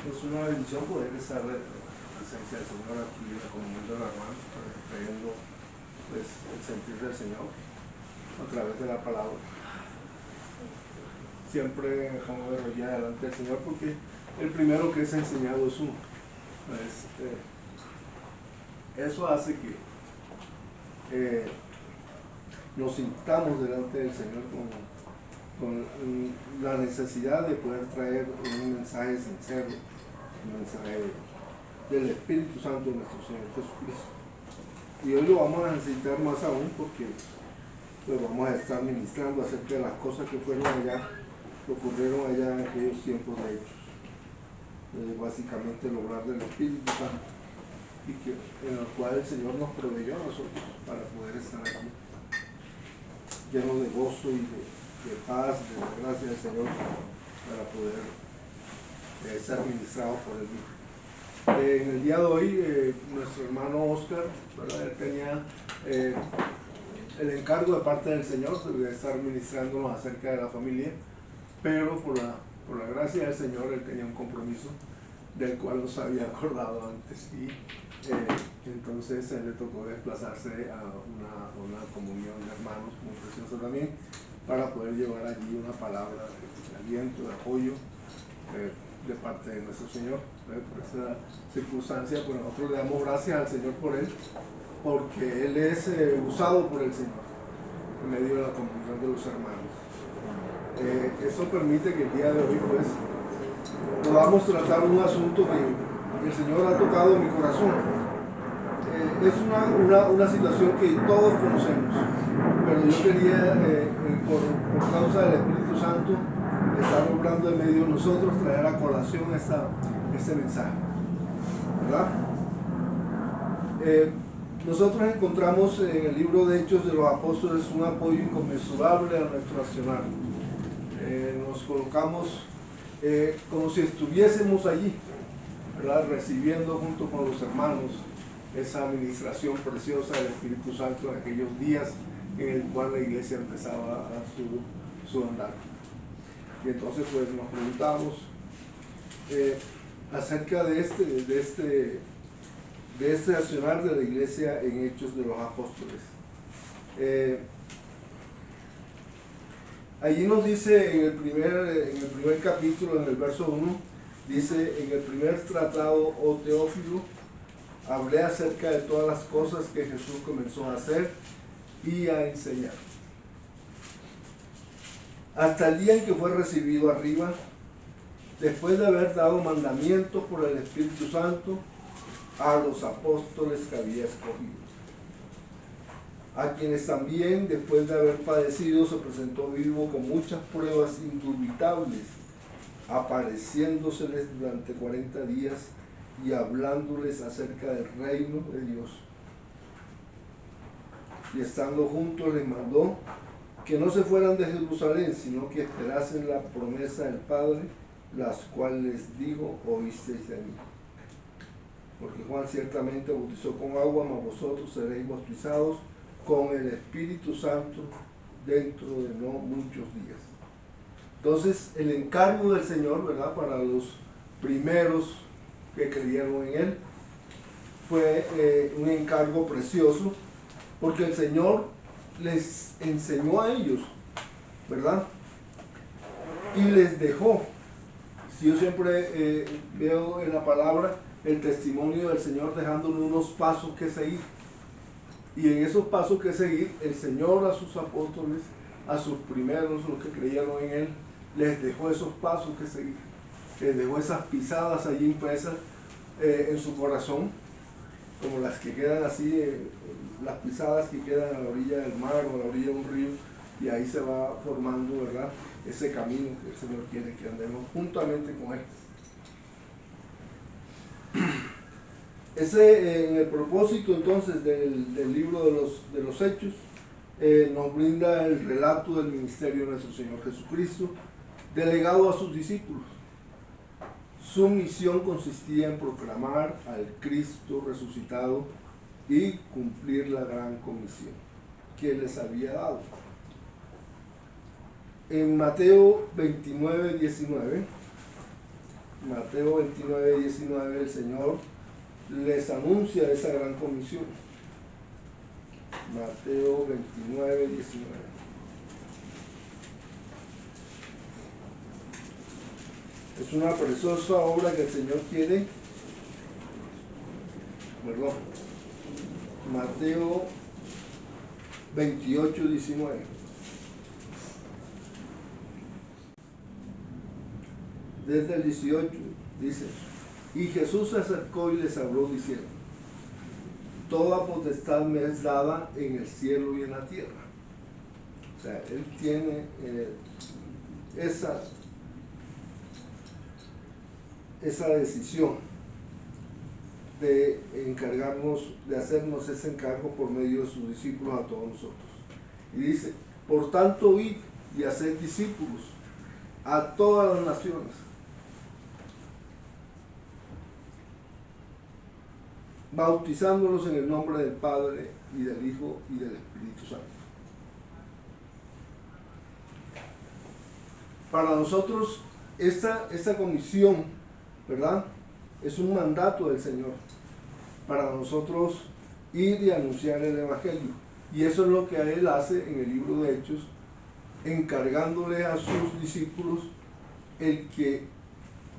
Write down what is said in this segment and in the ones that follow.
Es una bendición poder estar en la presencia del Señor aquí en la comunión de los hermanos, trayendo pues, el sentir del Señor a través de la palabra. Siempre dejamos de rodillas delante del Señor porque el primero que es enseñado es uno. Eso hace que nos sintamos delante del Señor con la necesidad de poder traer un mensaje sincero, un mensaje del Espíritu Santo de nuestro Señor Jesucristo. Y hoy lo vamos a necesitar más aún porque pues, vamos a estar ministrando acerca de las cosas que fueron allá, que ocurrieron allá en aquellos tiempos de Hechos. Básicamente el obrar del Espíritu Santo, y en el cual el Señor nos proveyó a nosotros para poder estar aquí, llenos de gozo y de paz, de la gracia del Señor, para poder ser ministrados por Él mismo. En el día de hoy, nuestro hermano Oscar, ¿verdad? Él tenía el encargo de parte del Señor de estar ministrándonos acerca de la familia, pero por la gracia del Señor él tenía un compromiso del cual nos había acordado antes y entonces le tocó desplazarse a una comunión de hermanos muy preciosa también para poder llevar allí una palabra de aliento, de apoyo de parte de nuestro Señor. Por esa circunstancia, pues nosotros le damos gracias al Señor por él, porque él es usado por el Señor en medio de la comunión de los hermanos. Eso permite que el día de hoy pues podamos tratar un asunto que el Señor ha tocado en mi corazón. Es una situación que todos conocemos, pero yo quería, por causa del Espíritu Santo, estar obrando en medio de nosotros, traer a colación este mensaje, ¿verdad? Nosotros encontramos en el libro de Hechos de los Apóstoles un apoyo inconmensurable a nuestro accionar. Nos colocamos como si estuviésemos allí, ¿verdad? Recibiendo junto con los hermanos esa administración preciosa del Espíritu Santo en aquellos días en el cual la iglesia empezaba a su andar. Y entonces pues nos preguntamos acerca de este accionar de la iglesia en Hechos de los Apóstoles. Allí nos dice en el primer capítulo, en el verso 1, dice: en el primer tratado, oh Teófilo, hablé acerca de todas las cosas que Jesús comenzó a hacer y a enseñar, hasta el día en que fue recibido arriba, después de haber dado mandamientos por el Espíritu Santo a los apóstoles que había escogido, a quienes también, después de haber padecido, se presentó vivo con muchas pruebas indubitables, apareciéndoseles durante 40 días y hablándoles acerca del reino de Dios. Y estando juntos les mandó que no se fueran de Jerusalén, sino que esperasen la promesa del Padre, las cuales les dijo: oísteis de mí. Porque Juan ciertamente bautizó con agua, mas vosotros seréis bautizados con el Espíritu Santo dentro de no muchos días. Entonces, el encargo del Señor, ¿verdad?, para los primeros que creyeron en Él, fue un encargo precioso, porque el Señor les enseñó a ellos, ¿verdad?, y les dejó. Si yo siempre veo en la palabra el testimonio del Señor dejándole unos pasos que seguir, y en esos pasos que seguir, el Señor a sus apóstoles, a sus primeros, los que creyeron en Él, les dejó esos pasos que seguir, les dejó esas pisadas allí impresas en su corazón, como las que quedan así, las pisadas que quedan a la orilla del mar o a la orilla de un río, y ahí se va formando, ¿verdad?, ese camino que el Señor quiere que andemos juntamente con Él. En el propósito entonces del libro de los Hechos, nos brinda el relato del ministerio de nuestro Señor Jesucristo, delegado a sus discípulos. Su misión consistía en proclamar al Cristo resucitado y cumplir la gran comisión que les había dado. En Mateo 29, 19, Mateo 29, 19, el Señor les anuncia esa gran comisión. Mateo 29, 19. Es una preciosa obra que el Señor quiere. Perdón. Mateo 28, 19. Desde el 18 dice: y Jesús se acercó y les habló diciendo: toda potestad me es dada en el cielo y en la tierra. O sea, Él tiene esa decisión de encargarnos, de hacernos ese encargo por medio de sus discípulos a todos nosotros. Y dice: por tanto, id y haced discípulos a todas las naciones, bautizándolos en el nombre del Padre y del Hijo y del Espíritu Santo. Para nosotros esta comisión, ¿verdad?, es un mandato del Señor para nosotros ir y anunciar el Evangelio. Y eso es lo que Él hace en el libro de Hechos, encargándole a sus discípulos el que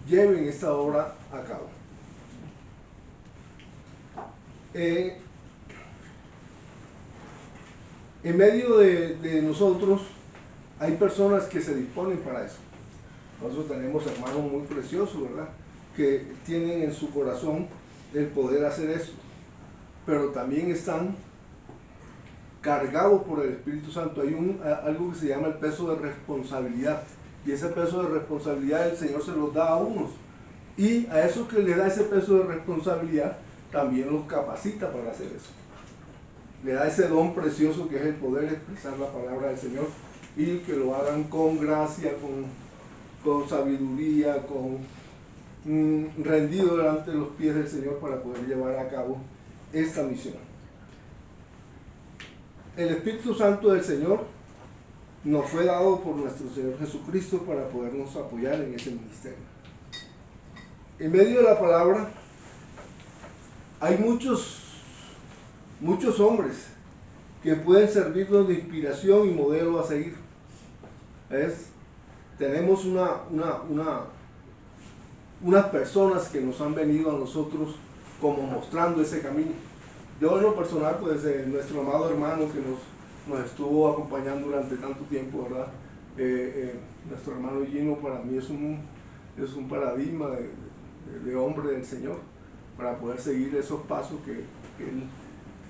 lleven esta obra a cabo. En medio de nosotros hay personas que se disponen para eso. Nosotros tenemos hermanos muy preciosos, ¿verdad?, que tienen en su corazón el poder hacer eso, pero también están cargados por el Espíritu Santo. Hay algo que se llama el peso de responsabilidad, y ese peso de responsabilidad el Señor se los da a unos, y a esos que le da ese peso de responsabilidad también los capacita para hacer eso. Le da ese don precioso que es el poder expresar la palabra del Señor, y que lo hagan con gracia, con sabiduría, rendido delante de los pies del Señor para poder llevar a cabo esta misión. El Espíritu Santo del Señor nos fue dado por nuestro Señor Jesucristo para podernos apoyar en ese ministerio. En medio de la palabra hay muchos hombres que pueden servirnos de inspiración y modelo a seguir. Tenemos unas personas que nos han venido a nosotros como mostrando ese camino. Yo en lo personal, pues nuestro amado hermano que nos estuvo acompañando durante tanto tiempo, ¿verdad? Nuestro hermano Gino para mí es un paradigma de hombre del Señor, para poder seguir esos pasos que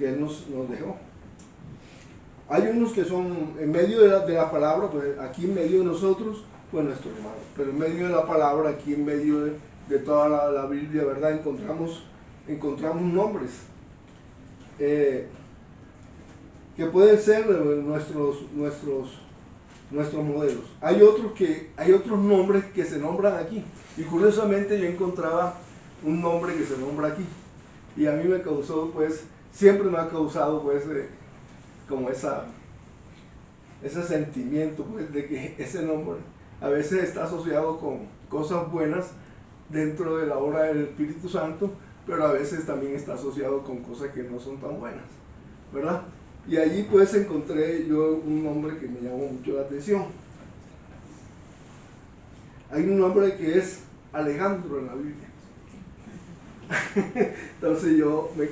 Él nos dejó. Hay unos que son en medio de la palabra, pues aquí en medio de nosotros, pues nuestro hermano, pero en medio de la palabra, aquí en medio de toda la Biblia, ¿verdad?, encontramos nombres que pueden ser nuestros modelos. Hay otros nombres que se nombran aquí, y curiosamente yo encontraba un nombre que se nombra aquí, y a mí me causó, pues, siempre me ha causado, pues, como ese sentimiento, pues, de que ese nombre a veces está asociado con cosas buenas dentro de la obra del Espíritu Santo, pero a veces también está asociado con cosas que no son tan buenas, ¿verdad? Y allí pues encontré yo un nombre que me llamó mucho la atención. Hay un nombre que es Alejandro en la Biblia. Entonces yo me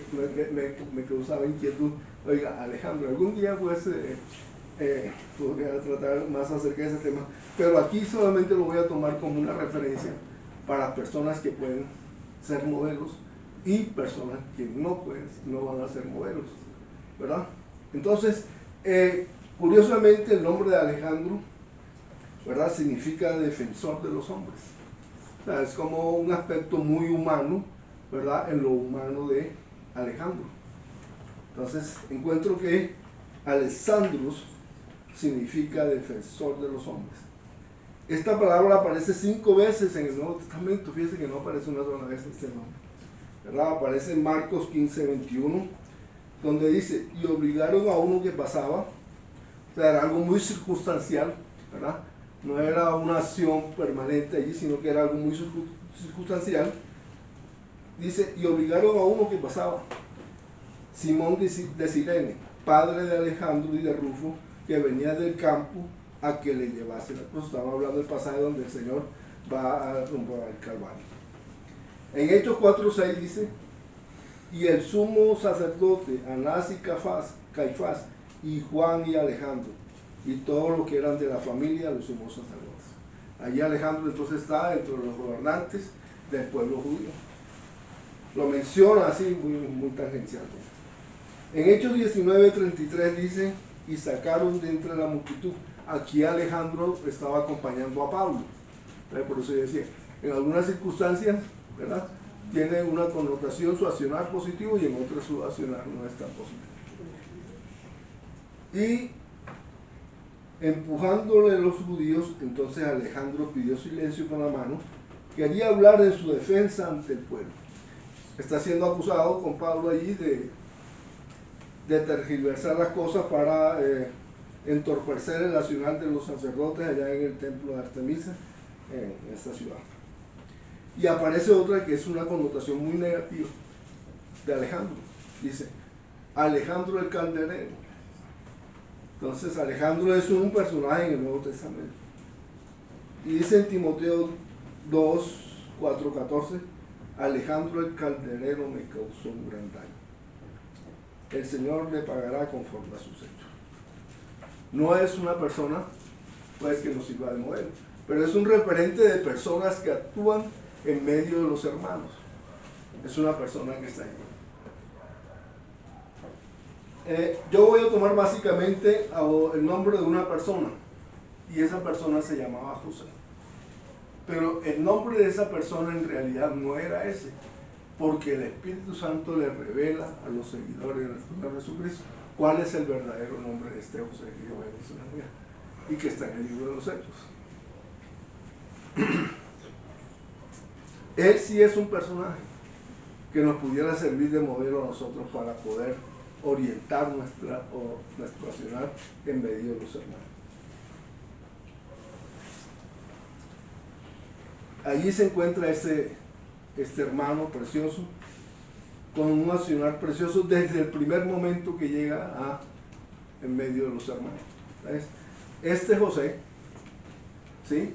causaba inquietud. Oiga, Alejandro, algún día pues podría tratar más acerca de ese tema, pero aquí solamente lo voy a tomar como una referencia para personas que pueden ser modelos y personas que no van a ser modelos, ¿verdad? Entonces, curiosamente el nombre de Alejandro, ¿verdad?, significa defensor de los hombres. O sea, es como un aspecto muy humano, ¿verdad?, en lo humano de Alejandro. Entonces, encuentro que Alessandros significa defensor de los hombres. Esta palabra aparece 5 veces en el Nuevo Testamento. Fíjense que no aparece una sola vez este nombre, ¿verdad? Aparece en Marcos 15, 21, donde dice: y obligaron a uno que pasaba. O sea, era algo muy circunstancial, ¿verdad? No era una acción permanente allí, sino que era algo muy circunstancial, dice, y obligaron a uno que pasaba, Simón de Cirene, padre de Alejandro y de Rufo, que venía del campo, a que le llevase la cruz. Estamos hablando del pasaje donde el Señor va rumbo al Calvario. En Hechos 4:6 dice, y el sumo sacerdote, Anás y Caifás, y Juan y Alejandro, y todos los que eran de la familia de los sumos sacerdotes. Allí Alejandro entonces está dentro de los gobernantes del pueblo judío. Lo menciona así muy tangencialmente. En Hechos 19:33 dice, y sacaron de entre la multitud. Aquí Alejandro estaba acompañando a Pablo. Por eso yo decía, en algunas circunstancias, ¿verdad?, tiene una connotación su accionar positivo y en otras su accionar no es tan positivo. Y empujándole a los judíos, entonces Alejandro pidió silencio con la mano, quería hablar en su defensa ante el pueblo. Está siendo acusado con Pablo allí de tergiversar las cosas para entorpecer el accionar de los sacerdotes allá en el templo de Artemisa, en esta ciudad. Y aparece otra que es una connotación muy negativa de Alejandro. Dice, Alejandro el Calderero. Entonces Alejandro es un personaje en el Nuevo Testamento. Y dice en Timoteo 2:4-14, Alejandro el Calderero me causó un gran daño. El Señor le pagará conforme a sus hechos. No es una persona pues que nos sirva de modelo, pero es un referente de personas que actúan en medio de los hermanos. Es una persona que está ahí. Yo voy a tomar básicamente el nombre de una persona, y esa persona se llamaba José. Pero el nombre de esa persona en realidad no era ese, porque el Espíritu Santo le revela a los seguidores de nuestro Señor Jesucristo cuál es el verdadero nombre de este José que yo mencioné y que está en el libro de los Hechos. Él sí es un personaje que nos pudiera servir de modelo a nosotros para poder orientar nuestro accionar en medio de los hermanos. Allí se encuentra este hermano precioso, con un accionar precioso desde el primer momento que llega en medio de los hermanos. ¿Ves? Este José, ¿sí?,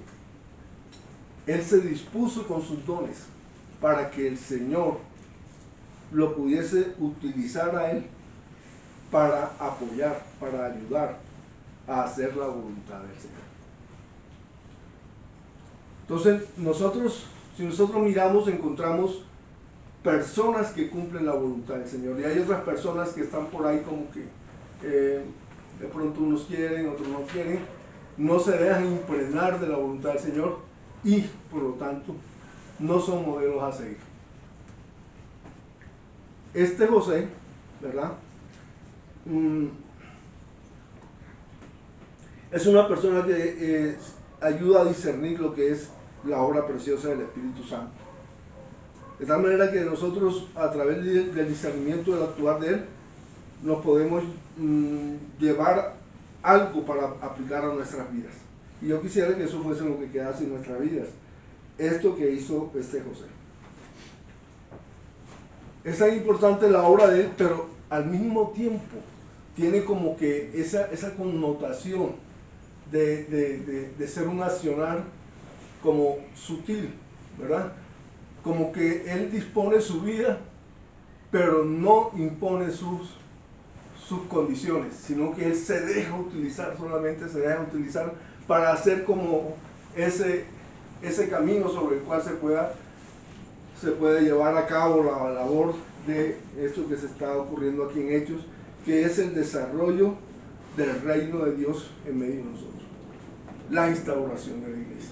él se dispuso con sus dones para que el Señor lo pudiese utilizar a él para apoyar, para ayudar a hacer la voluntad del Señor. Entonces, si nosotros miramos, encontramos personas que cumplen la voluntad del Señor, y hay otras personas que están por ahí como que de pronto unos quieren, otros no quieren, no se dejan impregnar de la voluntad del Señor y por lo tanto no son modelos a seguir. Este José, ¿verdad?, es una persona que ayuda a discernir lo que es la obra preciosa del Espíritu Santo. De tal manera que nosotros, a través del discernimiento del actuar de Él, nos podemos llevar algo para aplicar a nuestras vidas. Y yo quisiera que eso fuese lo que quedase en nuestras vidas. Esto que hizo este José. Es tan importante la obra de Él, pero al mismo tiempo tiene como que esa connotación de ser un accionar como sutil, ¿verdad? Como que Él dispone su vida, pero no impone sus condiciones, sino que Él se deja utilizar, solamente se deja utilizar para hacer como ese camino sobre el cual se puede llevar a cabo la labor de esto que se está ocurriendo aquí en Hechos, que es el desarrollo del reino de Dios en medio de nosotros, la instauración de la iglesia.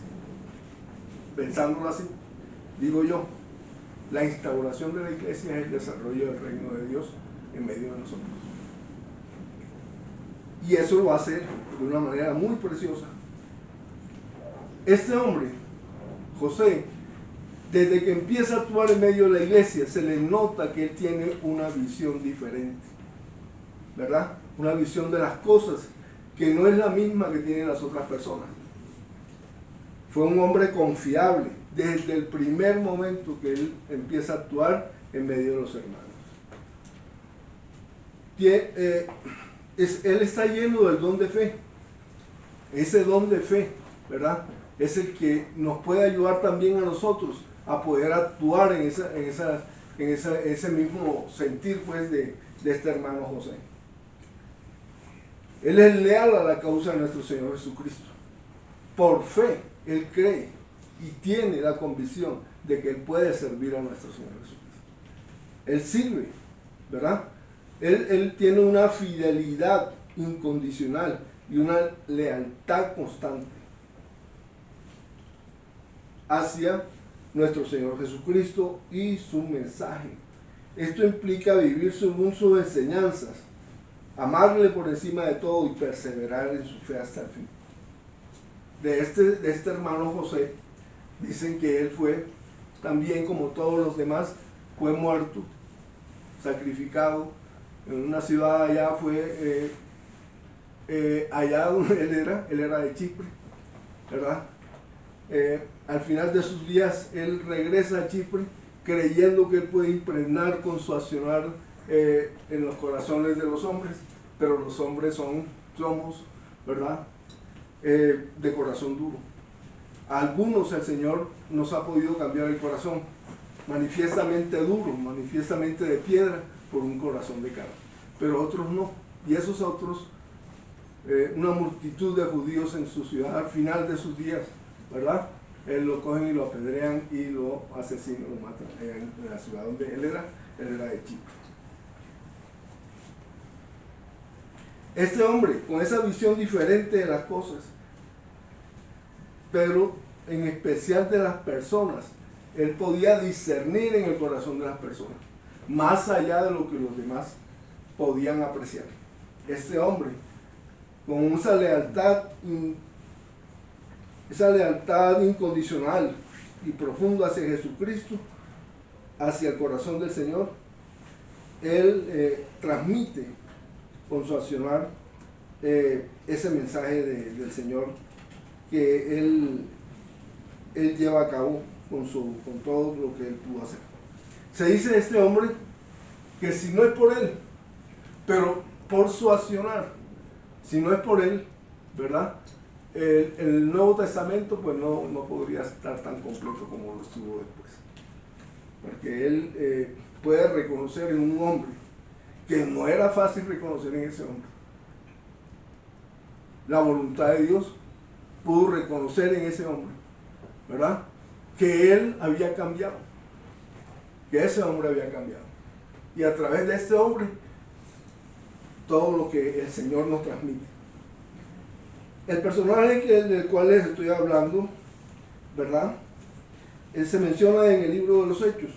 Pensándolo así, digo yo, la instauración de la iglesia es el desarrollo del reino de Dios en medio de nosotros. Y eso lo hace de una manera muy preciosa. Este hombre, José, desde que empieza a actuar en medio de la iglesia, se le nota que él tiene una visión diferente, ¿verdad? Una visión de las cosas que no es la misma que tienen las otras personas. Fue un hombre confiable, desde el primer momento que él empieza a actuar en medio de los hermanos. Él está lleno del don de fe. Ese don de fe, ¿verdad? Es el que nos puede ayudar también a nosotros a poder actuar en ese mismo sentir, pues, de este hermano José. Él es leal a la causa de nuestro Señor Jesucristo. Por fe, él cree y tiene la convicción de que él puede servir a nuestro Señor Jesucristo. Él sirve, ¿verdad? Él tiene una fidelidad incondicional y una lealtad constante hacia nuestro Señor Jesucristo y su mensaje. Esto implica vivir según sus enseñanzas, amarle por encima de todo y perseverar en su fe hasta el fin. De este hermano José, dicen que él fue, también como todos los demás, fue muerto, sacrificado en una ciudad allá, fue allá donde él era de Chipre, ¿verdad? Al final de sus días, él regresa a Chipre creyendo que él puede impregnar con su accionar en los corazones de los hombres, pero los hombres somos, ¿verdad? De corazón duro. A algunos el Señor nos ha podido cambiar el corazón, manifiestamente duro, manifiestamente de piedra, por un corazón de carne, pero otros no. Y esos otros, una multitud de judíos en su ciudad al final de sus días, ¿verdad? Él lo cogen y lo apedrean y lo asesinan, lo matan en la ciudad donde él era de Chipre. Este hombre, con esa visión diferente de las cosas, pero en especial de las personas, él podía discernir en el corazón de las personas, más allá de lo que los demás podían apreciar. Este hombre, con esa lealtad incondicional y profunda hacia Jesucristo, hacia el corazón del Señor, él transmite con su accionar ese mensaje del Señor que él lleva a cabo con todo lo que él pudo hacer. Se dice de este hombre que si no es por él, pero por su accionar, si no es por él, ¿verdad? El Nuevo Testamento pues no podría estar tan completo como lo estuvo después. Porque él puede reconocer en un hombre que no era fácil reconocer en ese hombre la voluntad de Dios, pudo reconocer en ese hombre, ¿verdad? Que él había cambiado, que ese hombre había cambiado. Y a través de este hombre, todo lo que el Señor nos transmite. El personaje del cual les estoy hablando, ¿verdad? Él se menciona en el libro de los Hechos.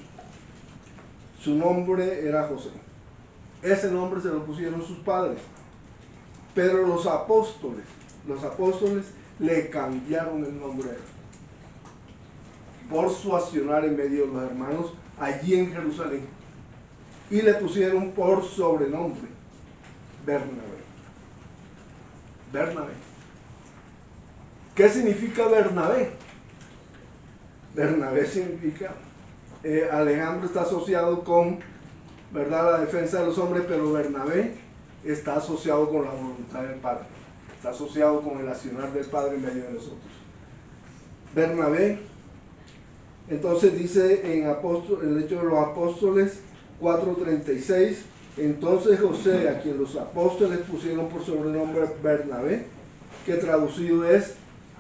Su nombre era José. Ese nombre se lo pusieron sus padres. Pero los apóstoles le cambiaron el nombre a él, por su accionar en medio de los hermanos allí en Jerusalén. Y le pusieron por sobrenombre Bernabé. Bernabé. ¿Qué significa Bernabé? Bernabé significa, Alejandro está asociado con, ¿verdad?, la defensa de los hombres, pero Bernabé está asociado con la voluntad del Padre, está asociado con el accionar del Padre en medio de nosotros. Bernabé, entonces dice en el Hecho de los Apóstoles 4:36, entonces José, a quien los apóstoles pusieron por sobrenombre Bernabé, que traducido es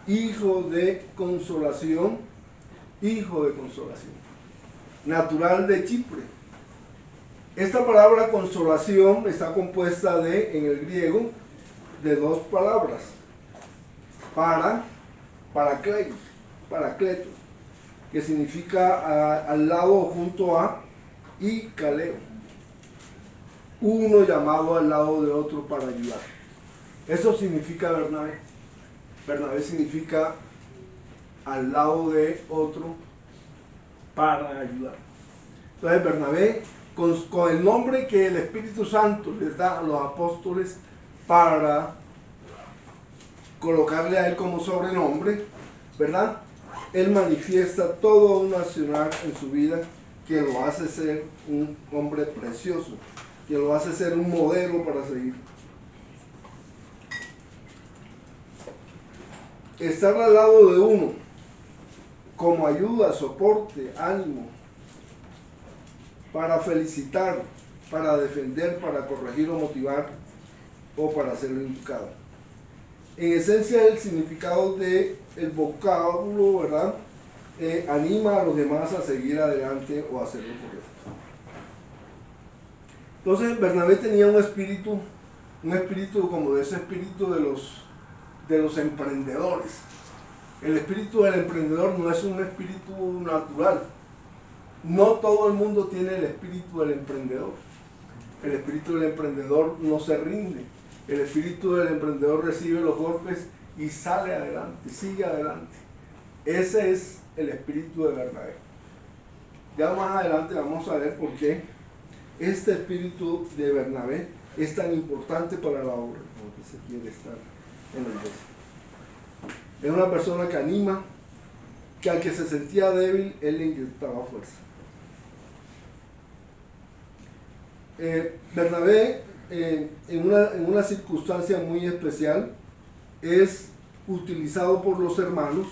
hijo de consolación, natural de Chipre. Esta palabra consolación está compuesta en el griego, de dos palabras, paracletos, que significa al lado junto a, y caleo, uno llamado al lado de otro para ayudar. Eso significa Bernabé. Bernabé significa al lado de otro para ayudar. Entonces Bernabé, con el nombre que el Espíritu Santo les da a los apóstoles para colocarle a él como sobrenombre, ¿verdad? Él manifiesta todo un accionar en su vida que lo hace ser un hombre precioso, que lo hace ser un modelo para seguir. Estar al lado de uno como ayuda, soporte, ánimo, para felicitar, para defender, para corregir o motivar o para hacerlo educado. En esencia, el significado del vocábulo, ¿verdad? Anima a los demás a seguir adelante o a hacer lo correcto. Entonces, Bernabé tenía un espíritu como de ese espíritu de los emprendedores. El espíritu del emprendedor no es un espíritu natural. No todo el mundo tiene el espíritu del emprendedor. El espíritu del emprendedor no se rinde. El espíritu del emprendedor recibe los golpes y sale adelante, sigue adelante. Ese es el espíritu de Bernabé. Ya más adelante vamos a ver por qué este espíritu de Bernabé es tan importante para la obra, porque se quiere estar en la iglesia. Es una persona que anima, que al que se sentía débil, él le inyectaba fuerza. Bernabé, en una circunstancia muy especial, es utilizado por los hermanos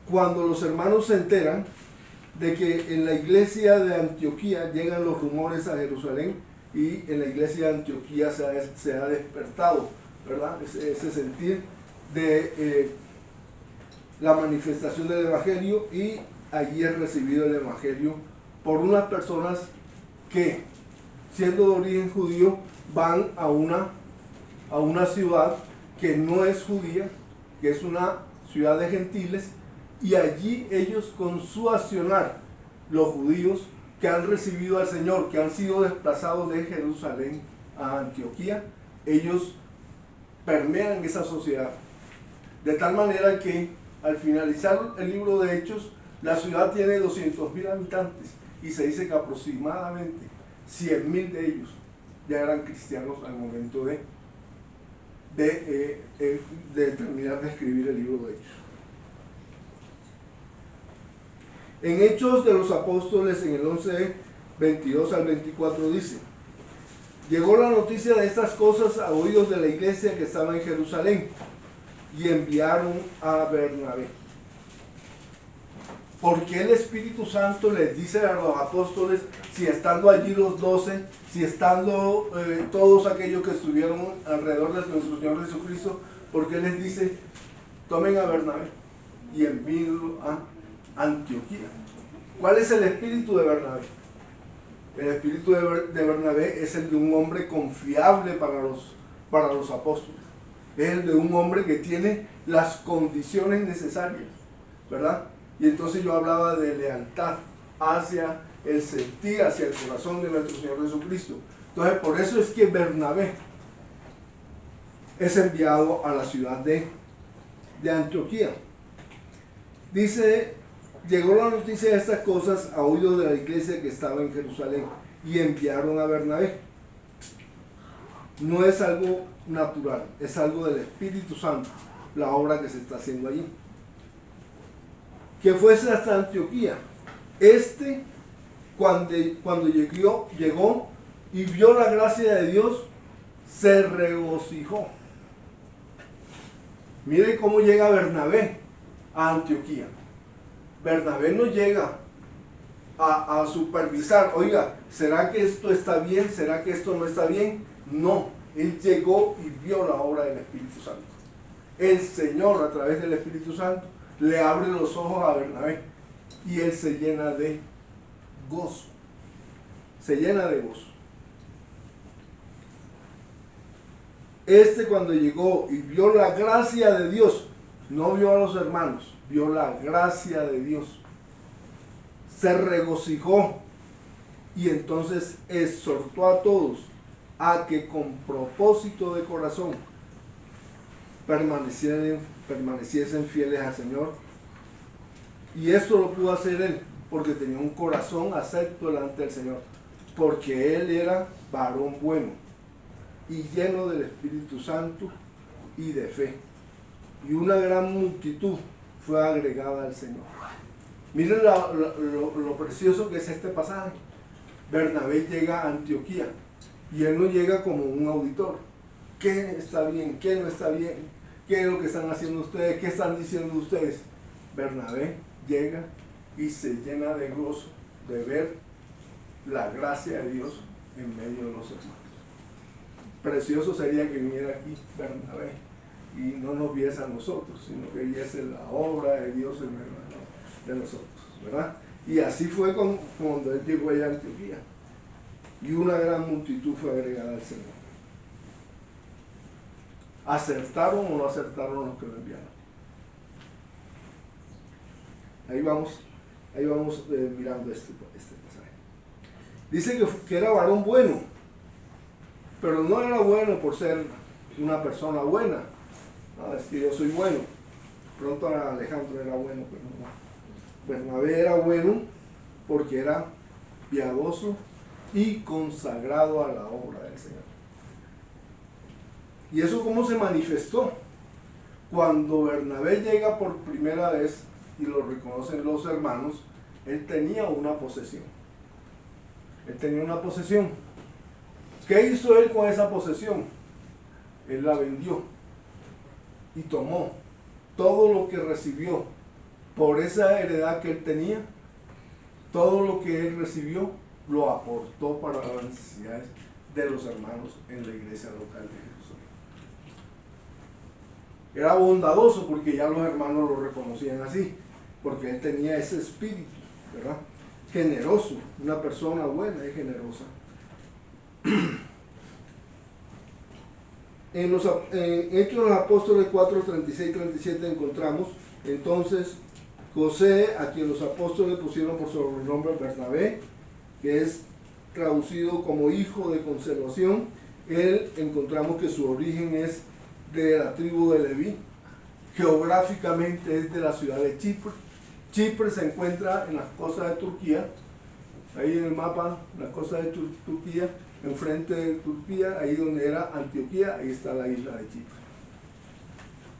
cuando los hermanos se enteran de que en la iglesia de Antioquía llegan los rumores a Jerusalén y en la iglesia de Antioquía se ha despertado, ¿verdad? Ese sentir de la manifestación del evangelio, y allí es recibido el evangelio por unas personas que, siendo de origen judío, van a una ciudad que no es judía, que es una ciudad de gentiles, y allí ellos, con su accionar, los judíos que han recibido al Señor, que han sido desplazados de Jerusalén a Antioquía, ellos permean esa sociedad. De tal manera que al finalizar el libro de Hechos, la ciudad tiene 200.000 habitantes y se dice que aproximadamente 100.000 de ellos ya eran cristianos al momento de terminar de escribir el libro de Hechos. En Hechos de los Apóstoles, en el 11, 22 al 24 dice: llegó la noticia de estas cosas a oídos de la iglesia que estaba en Jerusalén, y enviaron a Bernabé. Porque el Espíritu Santo les dice a los apóstoles, si estando allí los 12, si estando todos aquellos que estuvieron alrededor de nuestro Señor Jesucristo, porque les dice, tomen a Bernabé y envíenlo a Antioquía? ¿Cuál es el espíritu de Bernabé? El espíritu de Bernabé es el de un hombre confiable para los apóstoles. Es el de un hombre que tiene las condiciones necesarias, ¿verdad? Y entonces yo hablaba de lealtad hacia el sentir, hacia el corazón de nuestro Señor Jesucristo. Entonces, por eso es que Bernabé es enviado a la ciudad de Antioquía. Dice, llegó la noticia de estas cosas a oídos de la iglesia que estaba en Jerusalén, y enviaron a Bernabé. No es algo natural, es algo del Espíritu Santo, la obra que se está haciendo allí. Que fuese hasta Antioquía. Cuando llegó y vio la gracia de Dios, se regocijó. Mire cómo llega Bernabé a Antioquía. Bernabé no llega a supervisar, oiga, ¿será que esto está bien? ¿Será que esto no está bien? No, él llegó y vio la obra del Espíritu Santo. El Señor, a través del Espíritu Santo, le abre los ojos a Bernabé y él se llena de gozo. Se llena de gozo. Cuando llegó y vio la gracia de Dios, no vio a los hermanos, vio la gracia de Dios, se regocijó y entonces exhortó a todos a que con propósito de corazón permaneciesen fieles al Señor. Y esto lo pudo hacer él porque tenía un corazón acepto delante del Señor, porque él era varón bueno y lleno del Espíritu Santo y de fe. Y una gran multitud fue agregada al Señor. Miren lo precioso que es este pasaje. Bernabé llega a Antioquía y él no llega como un auditor. ¿Qué está bien? ¿Qué no está bien? ¿Qué es lo que están haciendo ustedes? ¿Qué están diciendo ustedes? Bernabé llega y se llena de gozo de ver la gracia de Dios en medio de los hermanos. Precioso sería que viniera aquí Bernabé y no nos viese a nosotros, sino que viese la obra de Dios en medio de nosotros, ¿verdad? Y así fue cuando él llegó allá a Antioquía. Y una gran multitud fue agregada al Señor. ¿Acertaron o no acertaron los que lo enviaron? Ahí vamos mirando este pasaje. Dice que era varón bueno, pero no era bueno por ser una persona buena. No, es que yo soy bueno. Pronto Alejandro era bueno, pero no. Bernabé era bueno porque era piadoso y consagrado a la obra del Señor. ¿Y eso cómo se manifestó? Cuando Bernabé llega por primera vez y lo reconocen los hermanos, él tenía una posesión. Él tenía una posesión. ¿Qué hizo él con esa posesión? Él la vendió y tomó todo lo que recibió por esa heredad que él tenía, todo lo que él recibió lo aportó para las necesidades de los hermanos en la iglesia local de Jerusalén. Era bondadoso porque ya los hermanos lo reconocían así, porque él tenía ese espíritu, ¿verdad? Generoso, una persona buena y generosa. En Hechos de los Apóstoles 4, 36 y 37 encontramos, entonces, José, a quien los apóstoles pusieron por sobrenombre Bernabé, que es traducido como hijo de conservación, él encontramos que su origen es de la tribu de Leví, geográficamente es de la ciudad de Chipre. Chipre se encuentra en las costas de Turquía, ahí en el mapa, las costas de Turquía, enfrente de Turquía, ahí donde era Antioquía, ahí está la isla de Chipre.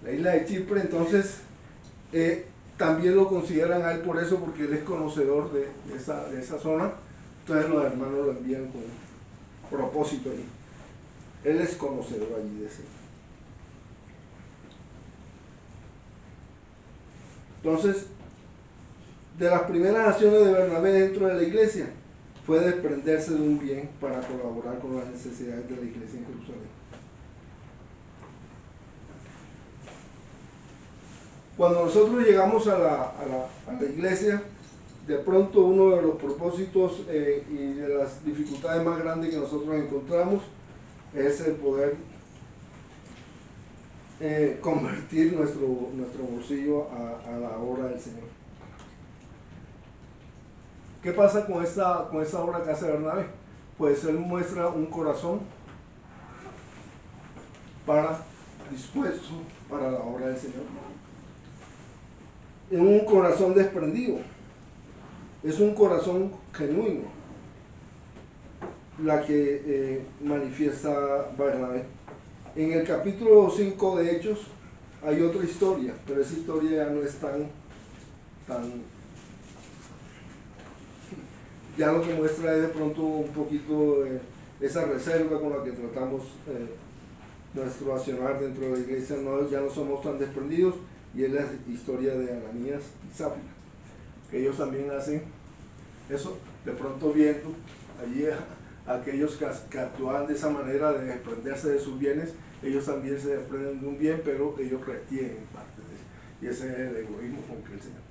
La isla de Chipre, entonces, también lo consideran a él por eso, porque él es conocedor de esa zona. Entonces los hermanos lo envían con propósito allí. Él es conocedor allí de ese. Entonces, de las primeras acciones de Bernabé dentro de la iglesia fue desprenderse de un bien para colaborar con las necesidades de la iglesia en Jerusalén. Cuando nosotros llegamos a la iglesia, de pronto uno de los propósitos y de las dificultades más grandes que nosotros encontramos es el poder convertir nuestro bolsillo a la obra del Señor. ¿Qué pasa con esta obra que hace Bernabé? Pues él muestra un corazón dispuesto para la obra del Señor. Es un corazón desprendido, es un corazón genuino la que manifiesta Bernabé. En el capítulo 5 de Hechos hay otra historia, pero esa historia ya no es tan ya lo que muestra es de pronto un poquito esa reserva con la que tratamos nuestro accionar dentro de la iglesia. Ya no somos tan desprendidos, y es la historia de Ananías y Zafira, que ellos también hacen eso, de pronto viendo allí a aquellos que actúan de esa manera de desprenderse de sus bienes, ellos también se desprenden de un bien, pero ellos retienen parte de eso, y ese es el egoísmo con que el Señor,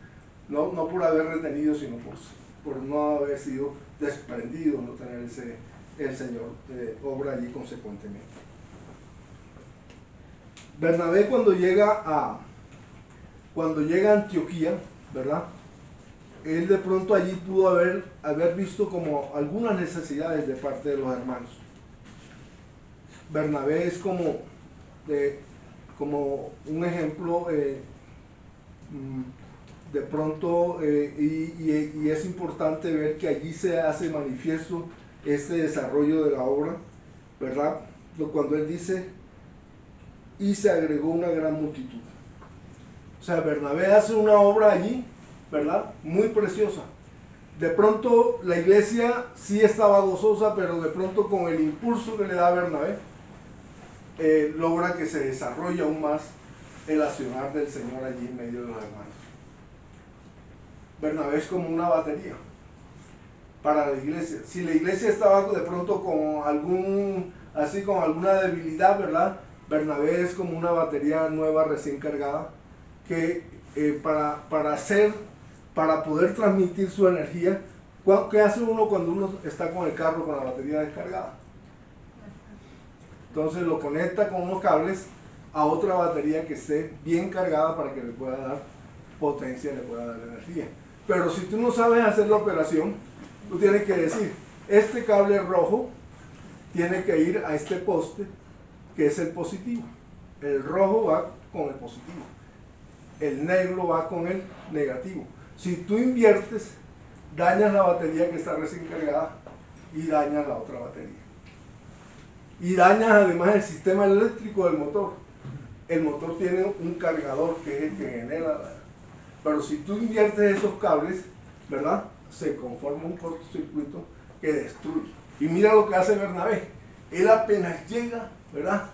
no por haber retenido, sino por no haber sido desprendido, no tener el Señor obra allí consecuentemente. Bernabé cuando llega a Antioquía, ¿verdad? Él de pronto allí pudo haber visto como algunas necesidades de parte de los hermanos. Bernabé es como un ejemplo de pronto, y es importante ver que allí se hace manifiesto este desarrollo de la obra, ¿verdad? Cuando él dice, y se agregó una gran multitud. sea, Bernabé hace una obra allí, ¿verdad? Muy preciosa. De pronto la iglesia sí estaba gozosa, pero de pronto con el impulso que le da Bernabé, logra que se desarrolle aún más el accionar del Señor allí en medio de los hermanos. Bernabé es como una batería para la iglesia. Si la iglesia estaba de pronto con con alguna debilidad, ¿verdad? Bernabé es como una batería nueva recién cargada que para poder transmitir su energía, ¿qué hace uno cuando uno está con el carro con la batería descargada? Entonces lo conecta con unos cables a otra batería que esté bien cargada para que le pueda dar potencia, le pueda dar energía. Pero si tú no sabes hacer la operación, tú tienes que decir, este cable rojo tiene que ir a este poste que es el positivo. El rojo va con el positivo. El negro va con el negativo. Si tú inviertes, dañas la batería que está recién cargada y dañas la otra batería. Y dañas además el sistema eléctrico del motor. El motor tiene un cargador que es el que genera. Pero si tú inviertes esos cables, ¿verdad? Se conforma un cortocircuito que destruye. Y mira lo que hace Bernabé. Él apenas llega, ¿verdad?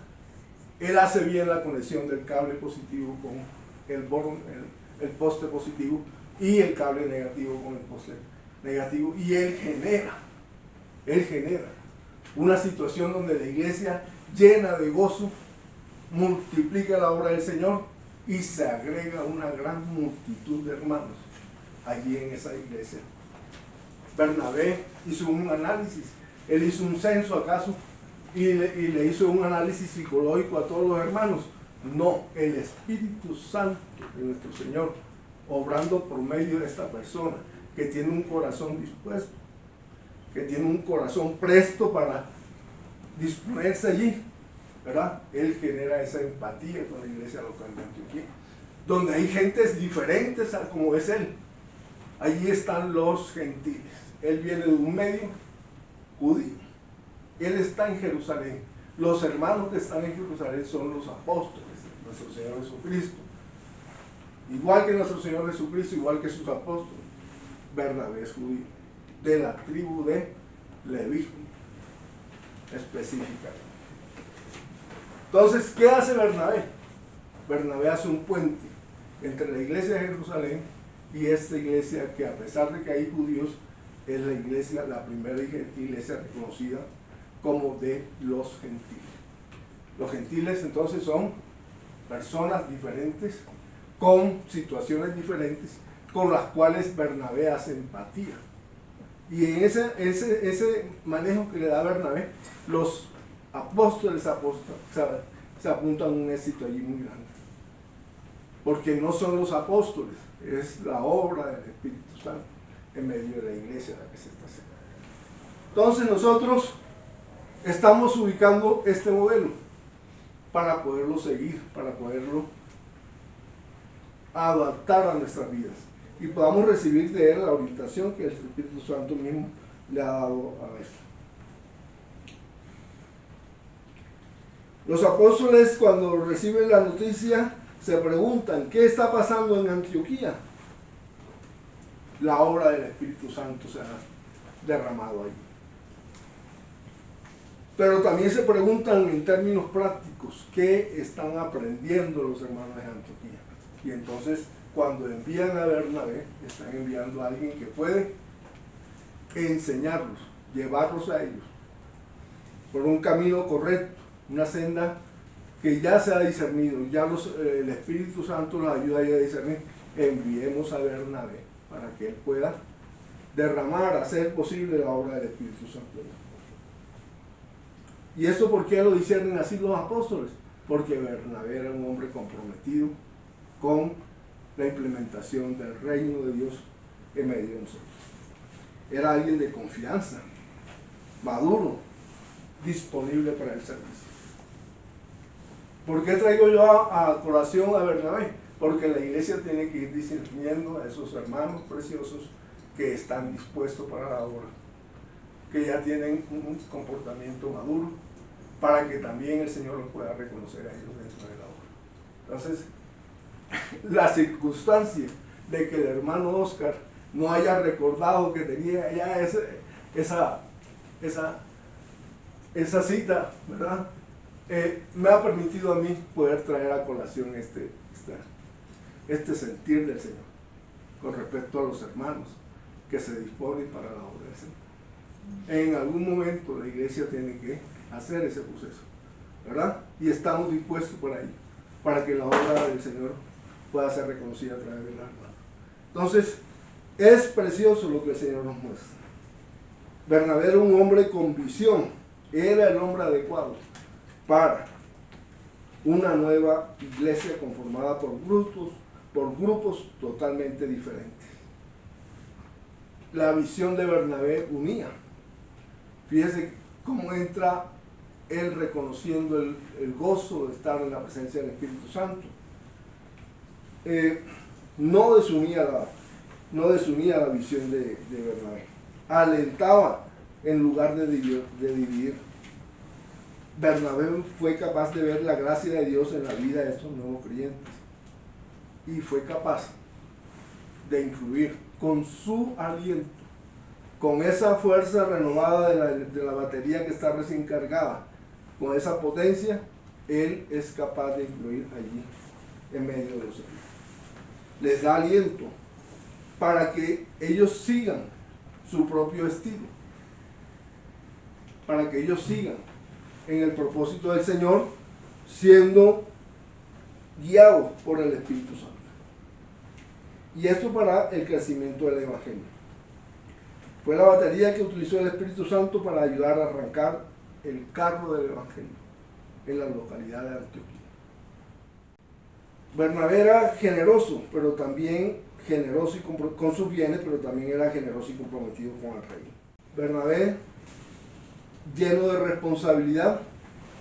Él hace bien la conexión del cable positivo con el poste positivo y el cable negativo con el poste negativo. Y él genera una situación donde la iglesia llena de gozo multiplica la obra del Señor y se agrega una gran multitud de hermanos allí en esa iglesia. Bernabé hizo un análisis, él hizo un censo acaso y le hizo un análisis psicológico a todos los hermanos. No, el Espíritu Santo de nuestro Señor obrando por medio de esta persona que tiene un corazón dispuesto, que tiene un corazón presto para disponerse allí, ¿verdad? Él genera esa empatía con la iglesia local de Antioquía, donde hay gentes diferentes a como es él. Allí están los gentiles. Él viene de un medio judío. Él está en Jerusalén. Los hermanos que están en Jerusalén son los apóstoles de nuestro Señor Jesucristo. Igual que nuestro Señor Jesucristo, igual que sus apóstoles. Bernabé es judío, de la tribu de Leví, específicamente. Entonces, ¿qué hace Bernabé? Bernabé hace un puente entre la iglesia de Jerusalén y esta iglesia que, a pesar de que hay judíos, es la iglesia, la primera iglesia reconocida como de los gentiles. Los gentiles entonces son personas diferentes, con situaciones diferentes, con las cuales Bernabé hace empatía. Y en ese manejo que le da Bernabé, los apóstoles se apuntan a un éxito allí muy grande. Porque no son los apóstoles, es la obra del Espíritu Santo en medio de la iglesia la que se está haciendo. Entonces nosotros estamos ubicando este modelo para poderlo seguir, para poderlo adaptar a nuestras vidas y podamos recibir de él la orientación que el Espíritu Santo mismo le ha dado a esto. Los apóstoles, cuando reciben la noticia, se preguntan, ¿qué está pasando en Antioquía? La obra del Espíritu Santo se ha derramado ahí. Pero también se preguntan en términos prácticos, ¿qué están aprendiendo los hermanos de Antioquía? Y entonces, cuando envían a Bernabé, están enviando a alguien que puede enseñarlos, llevarlos a ellos por un camino correcto, una senda que ya se ha discernido, ya el Espíritu Santo los ayuda a discernir. Enviemos a Bernabé para que él pueda derramar, hacer posible la obra del Espíritu Santo. ¿Y esto por qué lo disciernen así los apóstoles? Porque Bernabé era un hombre comprometido con la implementación del reino de Dios en medio de nosotros. Era alguien de confianza, maduro, disponible para el servicio. ¿Por qué traigo yo a colación a Bernabé? Porque la iglesia tiene que ir discerniendo a esos hermanos preciosos que están dispuestos para la obra, que ya tienen un comportamiento maduro, para que también el Señor los pueda reconocer a ellos dentro de la obra. Entonces, la circunstancia de que el hermano Oscar no haya recordado que tenía ya esa cita, ¿verdad? Me ha permitido a mí poder traer a colación este sentir del Señor con respecto a los hermanos que se disponen para la obra del Señor. En algún momento la iglesia tiene que hacer ese proceso, ¿verdad? Y estamos dispuestos por ahí, para que la obra del Señor pueda ser reconocida a través del alma. Entonces, es precioso lo que el Señor nos muestra. Bernabé era un hombre con visión, era el hombre adecuado para una nueva iglesia conformada por grupos totalmente diferentes. La visión de Bernabé unía. Fíjese cómo entra él reconociendo el gozo de estar en la presencia del Espíritu Santo. No desunía la visión de Bernabé. Alentaba en lugar de dividir. Bernabé fue capaz de ver la gracia de Dios en la vida de estos nuevos creyentes. Y fue capaz de influir con su aliento, con esa fuerza renovada de la batería que está recién cargada, con esa potencia, él es capaz de influir allí en medio de los hermanos. Les da aliento para que ellos sigan su propio estilo, para que ellos sigan en el propósito del Señor, siendo guiados por el Espíritu Santo. Y esto para el crecimiento del Evangelio. Fue la batería que utilizó el Espíritu Santo para ayudar a arrancar el carro del Evangelio en la localidad de Antioquía. Bernabé era generoso, pero también generoso con sus bienes, pero también era generoso y comprometido con el rey. Bernabé, lleno de responsabilidad,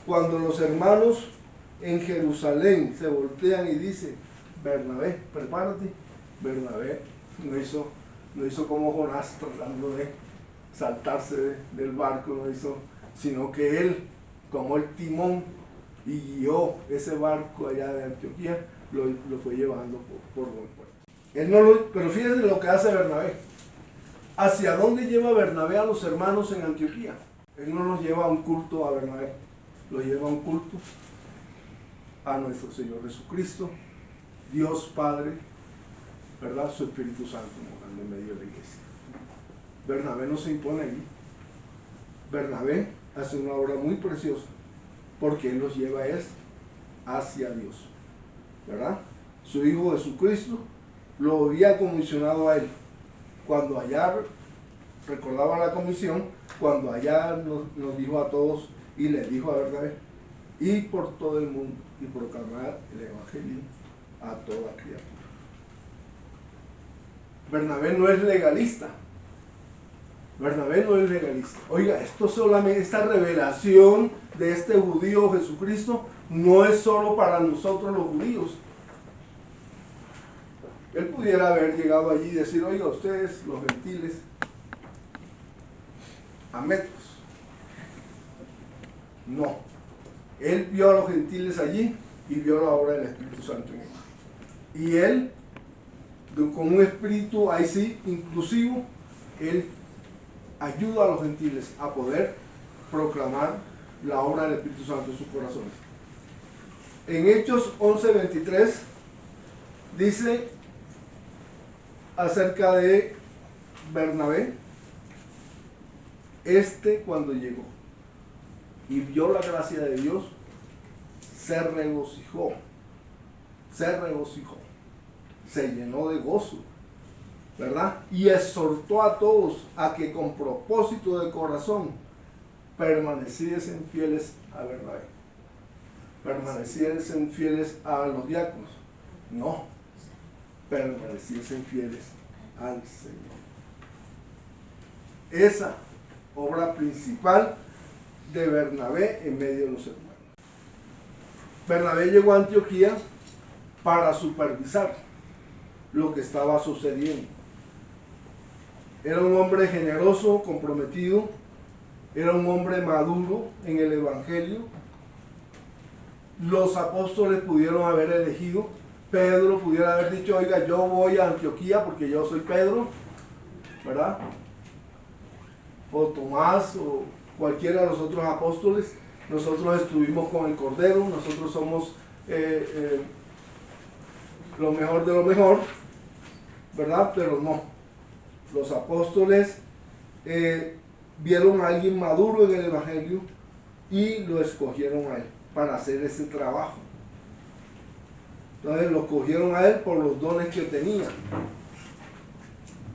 cuando los hermanos en Jerusalén se voltean y dicen: Bernabé, prepárate. Bernabé no hizo como Jonás tratando de saltarse del barco, sino que él tomó el timón y guió ese barco allá de Antioquía, lo fue llevando por buen puerto. Pero fíjense lo que hace Bernabé. ¿Hacia dónde lleva Bernabé a los hermanos en Antioquía? Él no los lleva a un culto a Bernabé, lo lleva a un culto a nuestro Señor Jesucristo, Dios Padre, ¿verdad? Su Espíritu Santo morando en medio de la iglesia. Bernabé no se impone allí. Bernabé hace una obra muy preciosa porque él los lleva hacia Dios, ¿verdad? Su Hijo Jesucristo lo había comisionado a él. Cuando allá recordaba la comisión, cuando allá nos dijo a todos y les dijo a Bernabé: ir por todo el mundo y proclamar el Evangelio a toda criatura. Bernabé no es legalista. Bernabé no es legalista. Oiga, esta revelación de este judío Jesucristo no es solo para nosotros los judíos. Él pudiera haber llegado allí y decir: oiga, ustedes, los gentiles, amétos. No. Él vio a los gentiles allí y vio la obra del Espíritu Santo en él. Y él, con un espíritu ahí sí inclusivo, él ayuda a los gentiles a poder proclamar la obra del Espíritu Santo en sus corazones. En Hechos 11:23 dice acerca de Bernabé: cuando llegó y vio la gracia de Dios, se regocijó, se llenó de gozo, ¿verdad? Y exhortó a todos a que con propósito de corazón permaneciesen fieles a Bernabé, permaneciesen fieles a los diáconos, no, permaneciesen fieles al Señor. Esa obra principal de Bernabé en medio de los hermanos. Bernabé llegó a Antioquía para supervisar lo que estaba sucediendo. Era un hombre generoso, comprometido, era un hombre maduro en el Evangelio. Los apóstoles pudieron haber elegido Pedro pudiera haber dicho, oiga, yo voy a Antioquía porque yo soy Pedro, ¿verdad? O Tomás o cualquiera de los otros apóstoles. Nosotros estuvimos con el Cordero, nosotros somos lo mejor de lo mejor, ¿verdad? Pero no. Los apóstoles vieron a alguien maduro en el Evangelio y lo escogieron a él para hacer ese trabajo. Entonces lo cogieron a él por los dones que tenía,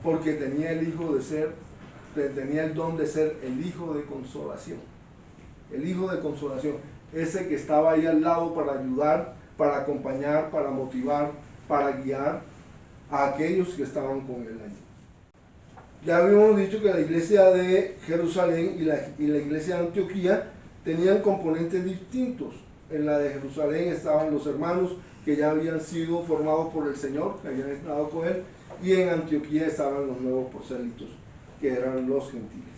porque tenía tenía el don de ser el hijo de consolación. El hijo de consolación, ese que estaba ahí al lado para ayudar, para acompañar, para motivar, para guiar a aquellos que estaban con él allí. Ya habíamos dicho que la iglesia de Jerusalén y la iglesia de Antioquía tenían componentes distintos. En la de Jerusalén estaban los hermanos que ya habían sido formados por el Señor, que habían estado con él, y en Antioquía estaban los nuevos prosélitos, que eran los gentiles.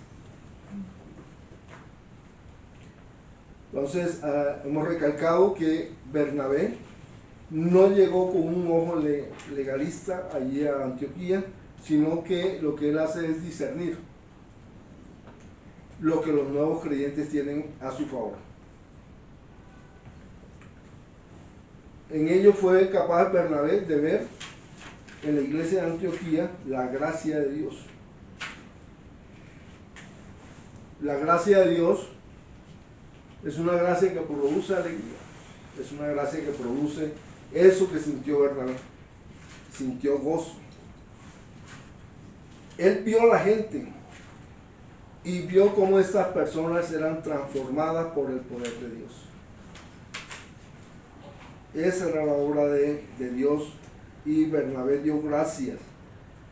Entonces, hemos recalcado que Bernabé no llegó con un ojo legalista allí a Antioquía, sino que lo que él hace es discernir lo que los nuevos creyentes tienen a su favor. En ello fue capaz Bernabé de ver en la iglesia de Antioquía la gracia de Dios. La gracia de Dios es una gracia que produce alegría, es una gracia que produce eso que sintió Bernabé, sintió gozo. Él vio a la gente y vio cómo estas personas eran transformadas por el poder de Dios. Esa era la obra de Dios, y Bernabé dio gracias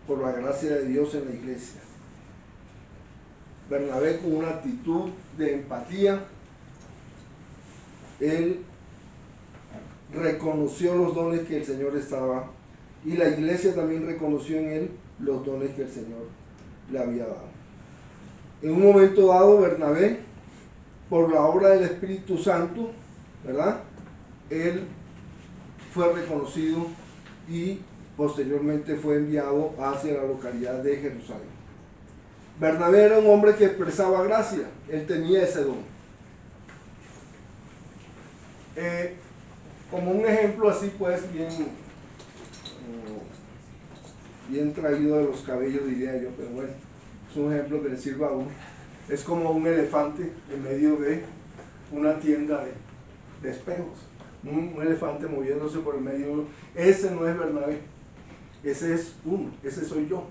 por la gracia de Dios en la iglesia. Bernabé, con una actitud de empatía, él reconoció los dones que el Señor estaba, y la iglesia también reconoció en él los dones que el Señor le había dado. En un momento dado, Bernabé, por la obra del Espíritu Santo, ¿verdad?, él fue reconocido y posteriormente fue enviado hacia la localidad de Jerusalén. Bernabé era un hombre que expresaba gracia, él tenía ese don. Como un ejemplo así, pues, bien traído de los cabellos, diría yo, pero bueno, es un ejemplo que le sirva a uno. Es como un elefante en medio de una tienda de espejos. Un elefante moviéndose por el medio. Ese no es Bernabé, ese es uno, ese soy yo.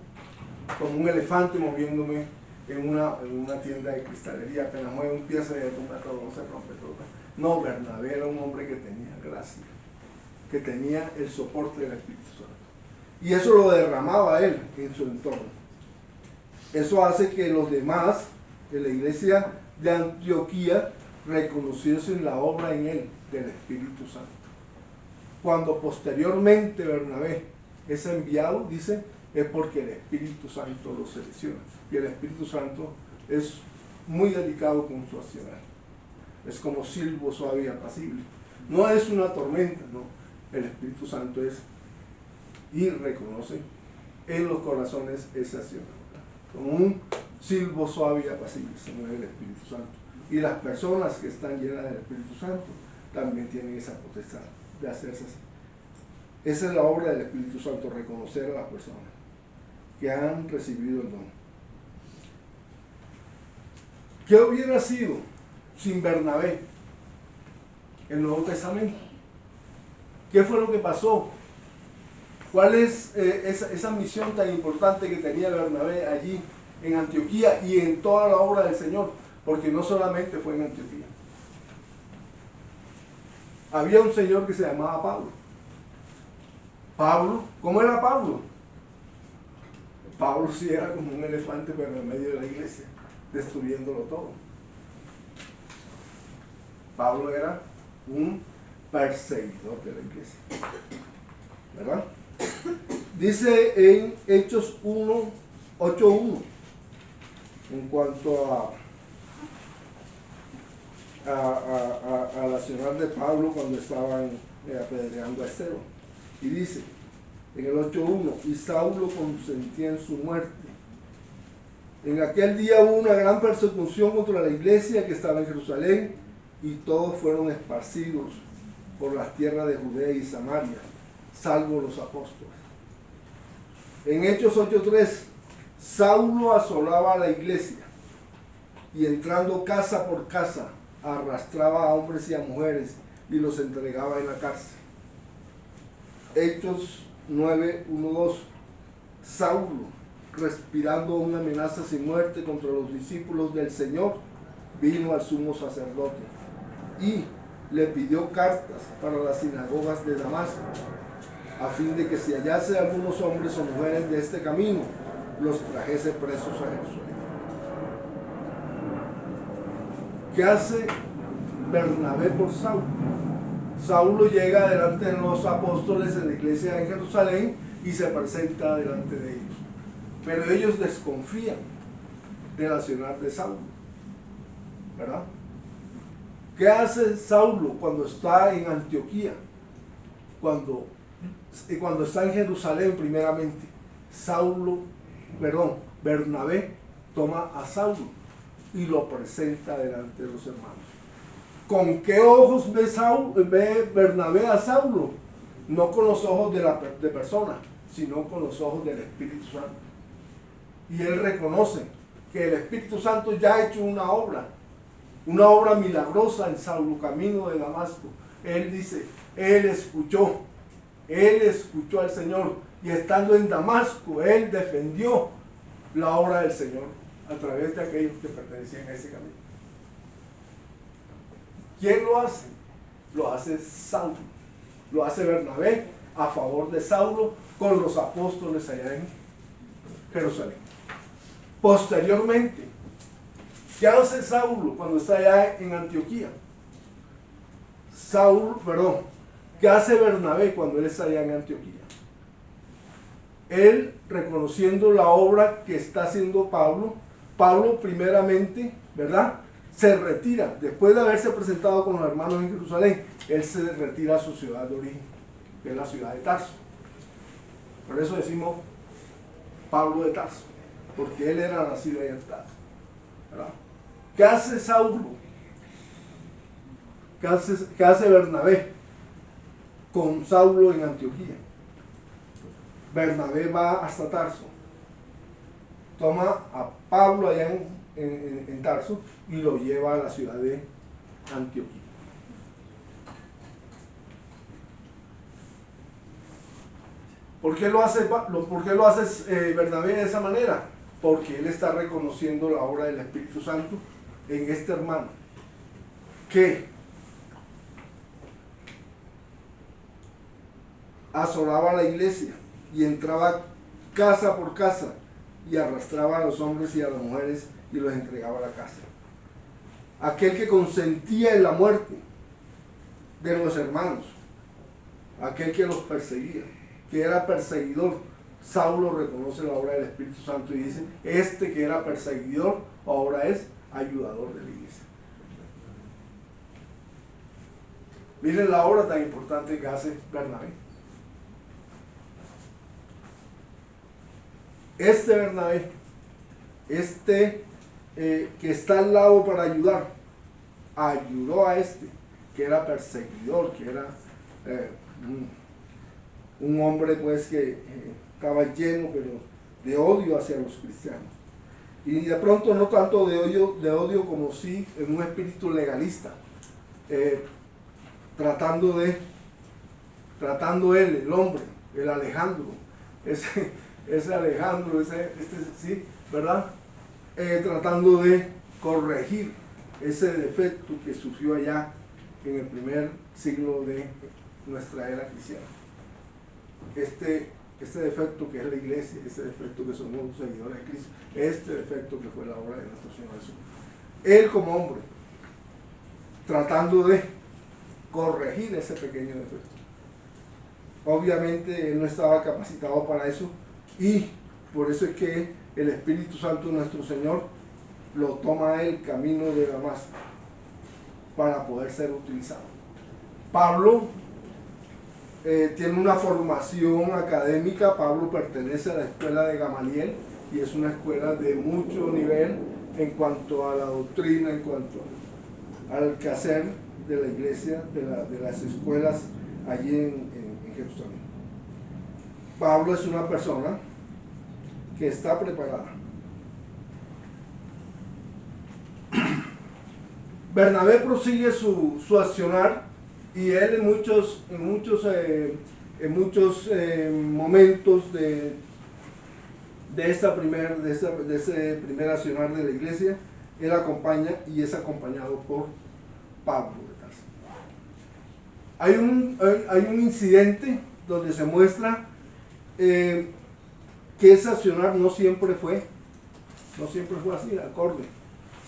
Como un elefante moviéndome en una tienda de cristalería, apenas mueve un pie se derrumba todo, se rompe todo. No, Bernabé era un hombre que tenía gracia, que tenía el soporte del Espíritu Santo. Y eso lo derramaba él en su entorno. Eso hace que los demás de la iglesia de Antioquía reconociesen la obra en él del Espíritu Santo. Cuando posteriormente Bernabé es enviado, dice, es porque el Espíritu Santo lo selecciona. Y el Espíritu Santo es muy delicado con su accionar. Es como silbo suave y apacible. No es una tormenta, no. El Espíritu Santo es, y reconoce en los corazones esa acción. Como un silbo suave y apacible, se mueve el Espíritu Santo. Y las personas que están llenas del Espíritu Santo también tienen esa potestad de hacerse así. Esa es la obra del Espíritu Santo, reconocer a las personas que han recibido el don. ¿Qué hubiera sido sin Bernabé el Nuevo Testamento? ¿Qué fue lo que pasó? ¿Cuál es esa misión tan importante que tenía Bernabé allí en Antioquía y en toda la obra del Señor? Porque no solamente fue en Antioquía. Había un señor que se llamaba Pablo. Pablo, ¿cómo era Pablo? Pablo sí era como un elefante, pero en medio de la iglesia, destruyéndolo todo. Pablo era un perseguidor de la iglesia, ¿verdad? Dice en Hechos 8:1, en cuanto a la ciudad de Pablo cuando estaban apedreando a Esteban. Y dice, en el 8:1, y Saulo consentía en su muerte. En aquel día hubo una gran persecución contra la iglesia que estaba en Jerusalén, y todos fueron esparcidos por las tierras de Judea y Samaria, salvo los apóstoles. En Hechos 8:3, Saulo asolaba a la iglesia y entrando casa por casa, arrastraba a hombres y a mujeres y los entregaba en la cárcel. Hechos 9:1-2, Saulo, respirando una amenaza sin muerte contra los discípulos del Señor, vino al sumo sacerdote y le pidió cartas para las sinagogas de Damasco, a fin de que si hallase algunos hombres o mujeres de este camino, los trajese presos a Jerusalén. ¿Qué hace Bernabé por Saulo? Saulo llega delante de los apóstoles en la iglesia en Jerusalén y se presenta delante de ellos. Pero ellos desconfían del accionar de Saulo, ¿verdad? ¿Qué hace Saulo cuando está en Antioquía? Cuando está en Jerusalén primeramente, Bernabé toma a Saulo y lo presenta delante de los hermanos. ¿Con qué ojos ve Bernabé a Saulo? No con los ojos de persona, sino con los ojos del Espíritu Santo. Y él reconoce que el Espíritu Santo ya ha hecho una obra milagrosa en Saulo, camino de Damasco. Él dice, él escuchó al Señor, y estando en Damasco, él defendió la obra del Señor a través de aquellos que pertenecían a ese camino. ¿Quién lo hace? Lo hace Saulo, lo hace Bernabé a favor de Saulo con los apóstoles allá en Jerusalén. Posteriormente, ¿qué hace Saulo cuando está allá en Antioquía? ¿Qué hace Bernabé cuando él está allá en Antioquía? Él, reconociendo la obra que está haciendo Pablo primeramente, ¿verdad?, se retira, después de haberse presentado con los hermanos en Jerusalén, él se retira a su ciudad de origen, que es la ciudad de Tarso. Por eso decimos Pablo de Tarso, porque él era nacido allá en Tarso, ¿verdad? ¿Qué hace Saulo? ¿Qué hace Bernabé con Saulo en Antioquía? Bernabé va hasta Tarso, toma a Pablo allá en Tarso y lo lleva a la ciudad de Antioquía. ¿Por qué lo hace Bernabé de esa manera? Porque él está reconociendo la obra del Espíritu Santo en este hermano, que asolaba la iglesia y entraba casa por casa y arrastraba a los hombres y a las mujeres y los entregaba a la cárcel. Aquel que consentía en la muerte de los hermanos, aquel que los perseguía, que era perseguidor. Saulo reconoce la obra del Espíritu Santo y dice, este que era perseguidor ahora es ayudador de la iglesia. Miren la obra tan importante que hace Bernabé. Este Bernabé, que está al lado para ayudar, ayudó a este que era perseguidor, que era un hombre pues que estaba lleno pero de odio hacia los cristianos, y de pronto no tanto de odio como sí en un espíritu legalista, tratando él, el hombre, el Alejandro, ese Alejandro, sí, ¿verdad? Tratando de corregir ese defecto que surgió allá en el primer siglo de nuestra era cristiana. Este defecto que es la iglesia, este defecto que somos los seguidores de Cristo, este defecto que fue la obra de nuestro Señor Jesús. Él como hombre, tratando de corregir ese pequeño defecto. Obviamente él no estaba capacitado para eso, y por eso es que el Espíritu Santo de nuestro Señor lo toma a él camino de Damasco para poder ser utilizado. Pablo tiene una formación académica. Pablo pertenece a la escuela de Gamaliel y es una escuela de mucho nivel en cuanto a la doctrina, en cuanto al quehacer de la iglesia, de las escuelas allí en Jerusalén. Pablo es una persona que está preparada. Bernabé prosigue su accionar, y él en muchos momentos de ese primer accionar de la iglesia, él acompaña y es acompañado por Pablo de Tarso. Hay un incidente donde se muestra que ese accionar no siempre fue así, acorde,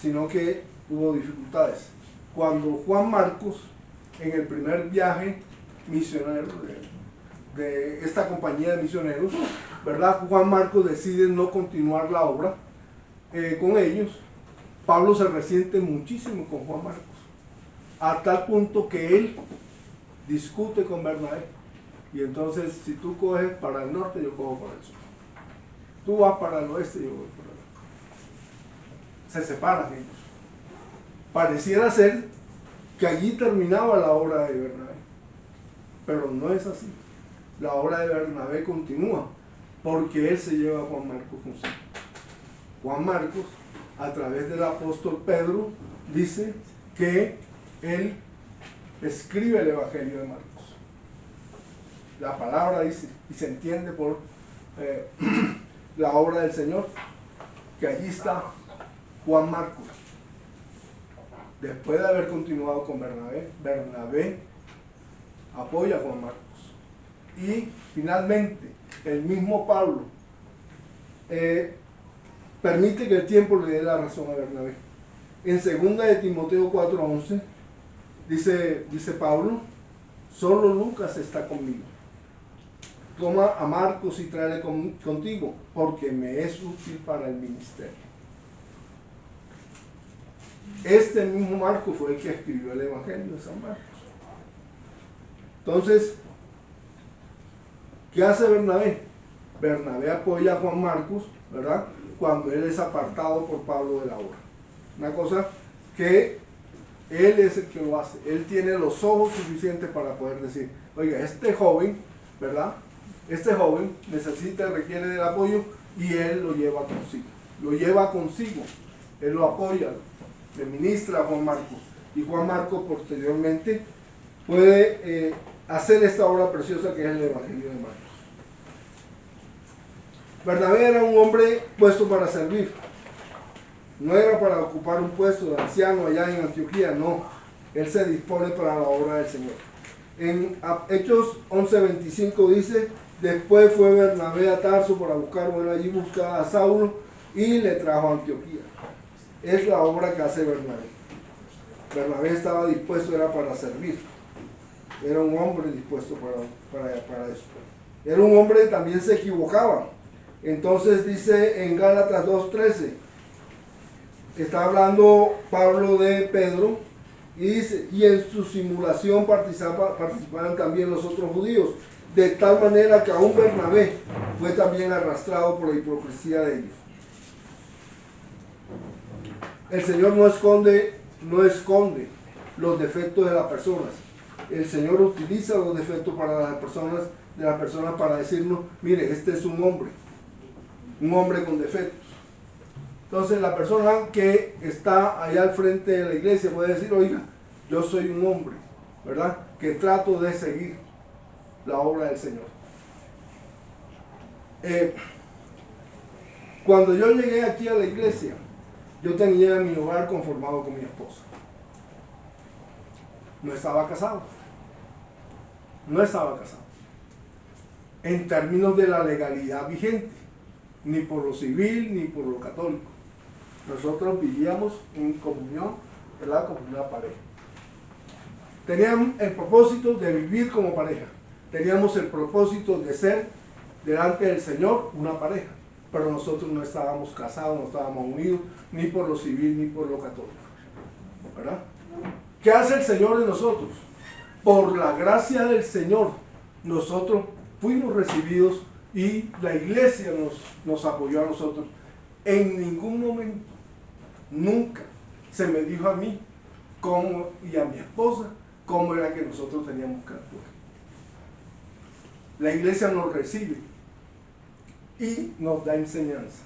sino que hubo dificultades. Cuando Juan Marcos, en el primer viaje misionero de esta compañía de misioneros, ¿verdad? Juan Marcos decide no continuar la obra con ellos. Pablo se resiente muchísimo con Juan Marcos, a tal punto que él discute con Bernabé. Y entonces, si tú coges para el norte, yo cojo para el sur. Tú vas para el oeste, yo voy para el oeste. Se separan ellos. Pareciera ser que allí terminaba la obra de Bernabé, pero no es así. La obra de Bernabé continúa, porque él se lleva a Juan Marcos consigo. Juan Marcos, a través del apóstol Pedro, dice que él escribe el Evangelio de Marcos. La palabra dice, y se entiende por la obra del Señor, que allí está Juan Marcos. Después de haber continuado con Bernabé, Bernabé apoya a Juan Marcos. Y finalmente, el mismo Pablo permite que el tiempo le dé la razón a Bernabé. En 2 de Timoteo 4:11 dice Pablo: solo Lucas está conmigo. Toma a Marcos y tráele contigo, porque me es útil para el ministerio. Este mismo Marcos fue el que escribió el Evangelio de San Marcos. Entonces, ¿qué hace Bernabé? Bernabé apoya a Juan Marcos, ¿verdad?, cuando él es apartado por Pablo de la obra. Una cosa que él es el que lo hace. Él tiene los ojos suficientes para poder decir: oiga, este joven, ¿verdad?, este joven requiere del apoyo, y él lo lleva consigo. Él lo apoya, le ministra a Juan Marcos, y Juan Marcos posteriormente puede hacer esta obra preciosa que es el Evangelio de Marcos. Bernabé era un hombre puesto para servir. No era para ocupar un puesto de anciano allá en Antioquía, no. Él se dispone para la obra del Señor. En Hechos 11:25 dice: después fue Bernabé a Tarso para buscar, allí busca a Saulo y le trajo a Antioquía. Es la obra que hace Bernabé. Bernabé estaba dispuesto, era para servir. Era un hombre dispuesto para eso. Era un hombre que también se equivocaba. Entonces dice en Gálatas 2:13, está hablando Pablo de Pedro, y dice: y en su simulación participaban también los otros judíos, de tal manera que aún Bernabé fue también arrastrado por la hipocresía de ellos. El Señor no esconde los defectos de las personas. El Señor utiliza los defectos de las personas para decirnos: mire, este es un hombre con defectos. Entonces la persona que está allá al frente de la iglesia puede decir: oiga, yo soy un hombre, ¿verdad?, que trato de seguir la obra del Señor. Cuando yo llegué aquí a la iglesia, yo tenía mi hogar conformado con mi esposa. No estaba casado. En términos de la legalidad vigente, ni por lo civil ni por lo católico. Nosotros vivíamos en comunión, ¿verdad?, como una pareja. Teníamos el propósito de vivir como pareja. Teníamos el propósito de ser delante del Señor una pareja. Pero nosotros no estábamos casados, no estábamos unidos, ni por lo civil ni por lo católico, ¿verdad? ¿Qué hace el Señor de nosotros? Por la gracia del Señor, nosotros fuimos recibidos y la iglesia nos apoyó a nosotros. En ningún momento, nunca se me dijo a mí y a mi esposa cómo era que nosotros teníamos que actuar. La iglesia nos recibe y nos da enseñanza.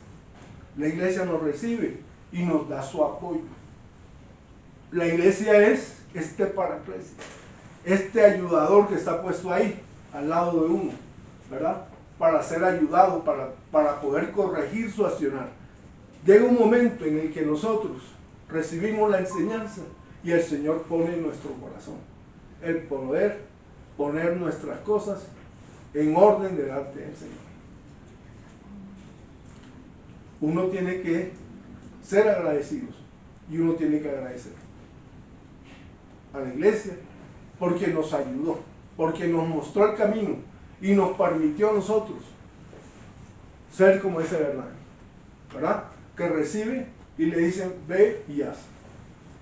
La iglesia nos recibe y nos da su apoyo. La iglesia es este paraclesis, este ayudador que está puesto ahí, al lado de uno, ¿verdad? Para ser ayudado, para poder corregir su accionar. Llega un momento en el que nosotros recibimos la enseñanza y el Señor pone en nuestro corazón el poder poner nuestras cosas en orden delante del Señor. Uno tiene que ser agradecidos y uno tiene que agradecer a la iglesia porque nos ayudó, porque nos mostró el camino y nos permitió a nosotros ser como ese Bernabé, ¿verdad? Que recibe y le dicen ve y haz.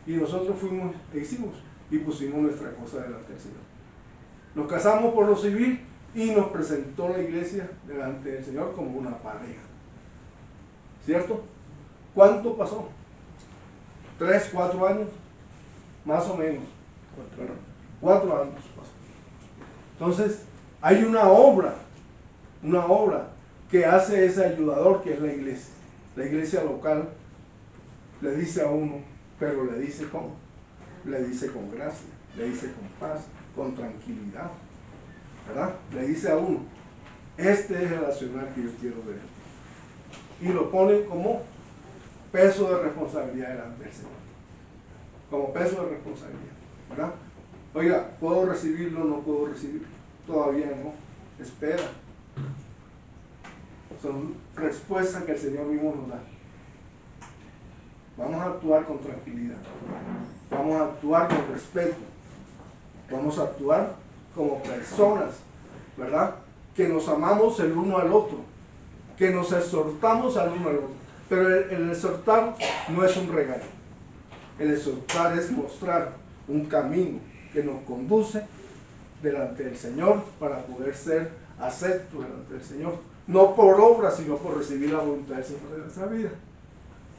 Y nosotros fuimos e hicimos y pusimos nuestra cosa delante del Señor. Nos casamos por lo civil y nos presentó la iglesia delante del Señor como una pareja. ¿Cierto? ¿Cuánto pasó? 3, 4 años, más o menos. 4 años pasó. Entonces, hay una obra que hace ese ayudador que es la iglesia. La iglesia local le dice a uno, pero le dice ¿cómo? Le dice con gracia, le dice con paz, con tranquilidad, ¿verdad? Le dice a uno, este es el accionar que yo quiero ver. Y lo pone como peso de responsabilidad delante del Señor. Como peso de responsabilidad, ¿verdad? Oiga, ¿puedo recibirlo o no puedo recibirlo? Todavía no. Espera. Son respuestas que el Señor mismo nos da. Vamos a actuar con tranquilidad. Vamos a actuar con respeto. Vamos a actuar como personas, ¿verdad? Que nos amamos el uno al otro. Que nos exhortamos al uno al otro. Pero el exhortar no es un regalo. El exhortar es mostrar un camino que nos conduce delante del Señor para poder ser aceptos delante del Señor. No por obra, sino por recibir la voluntad del Señor de nuestra vida.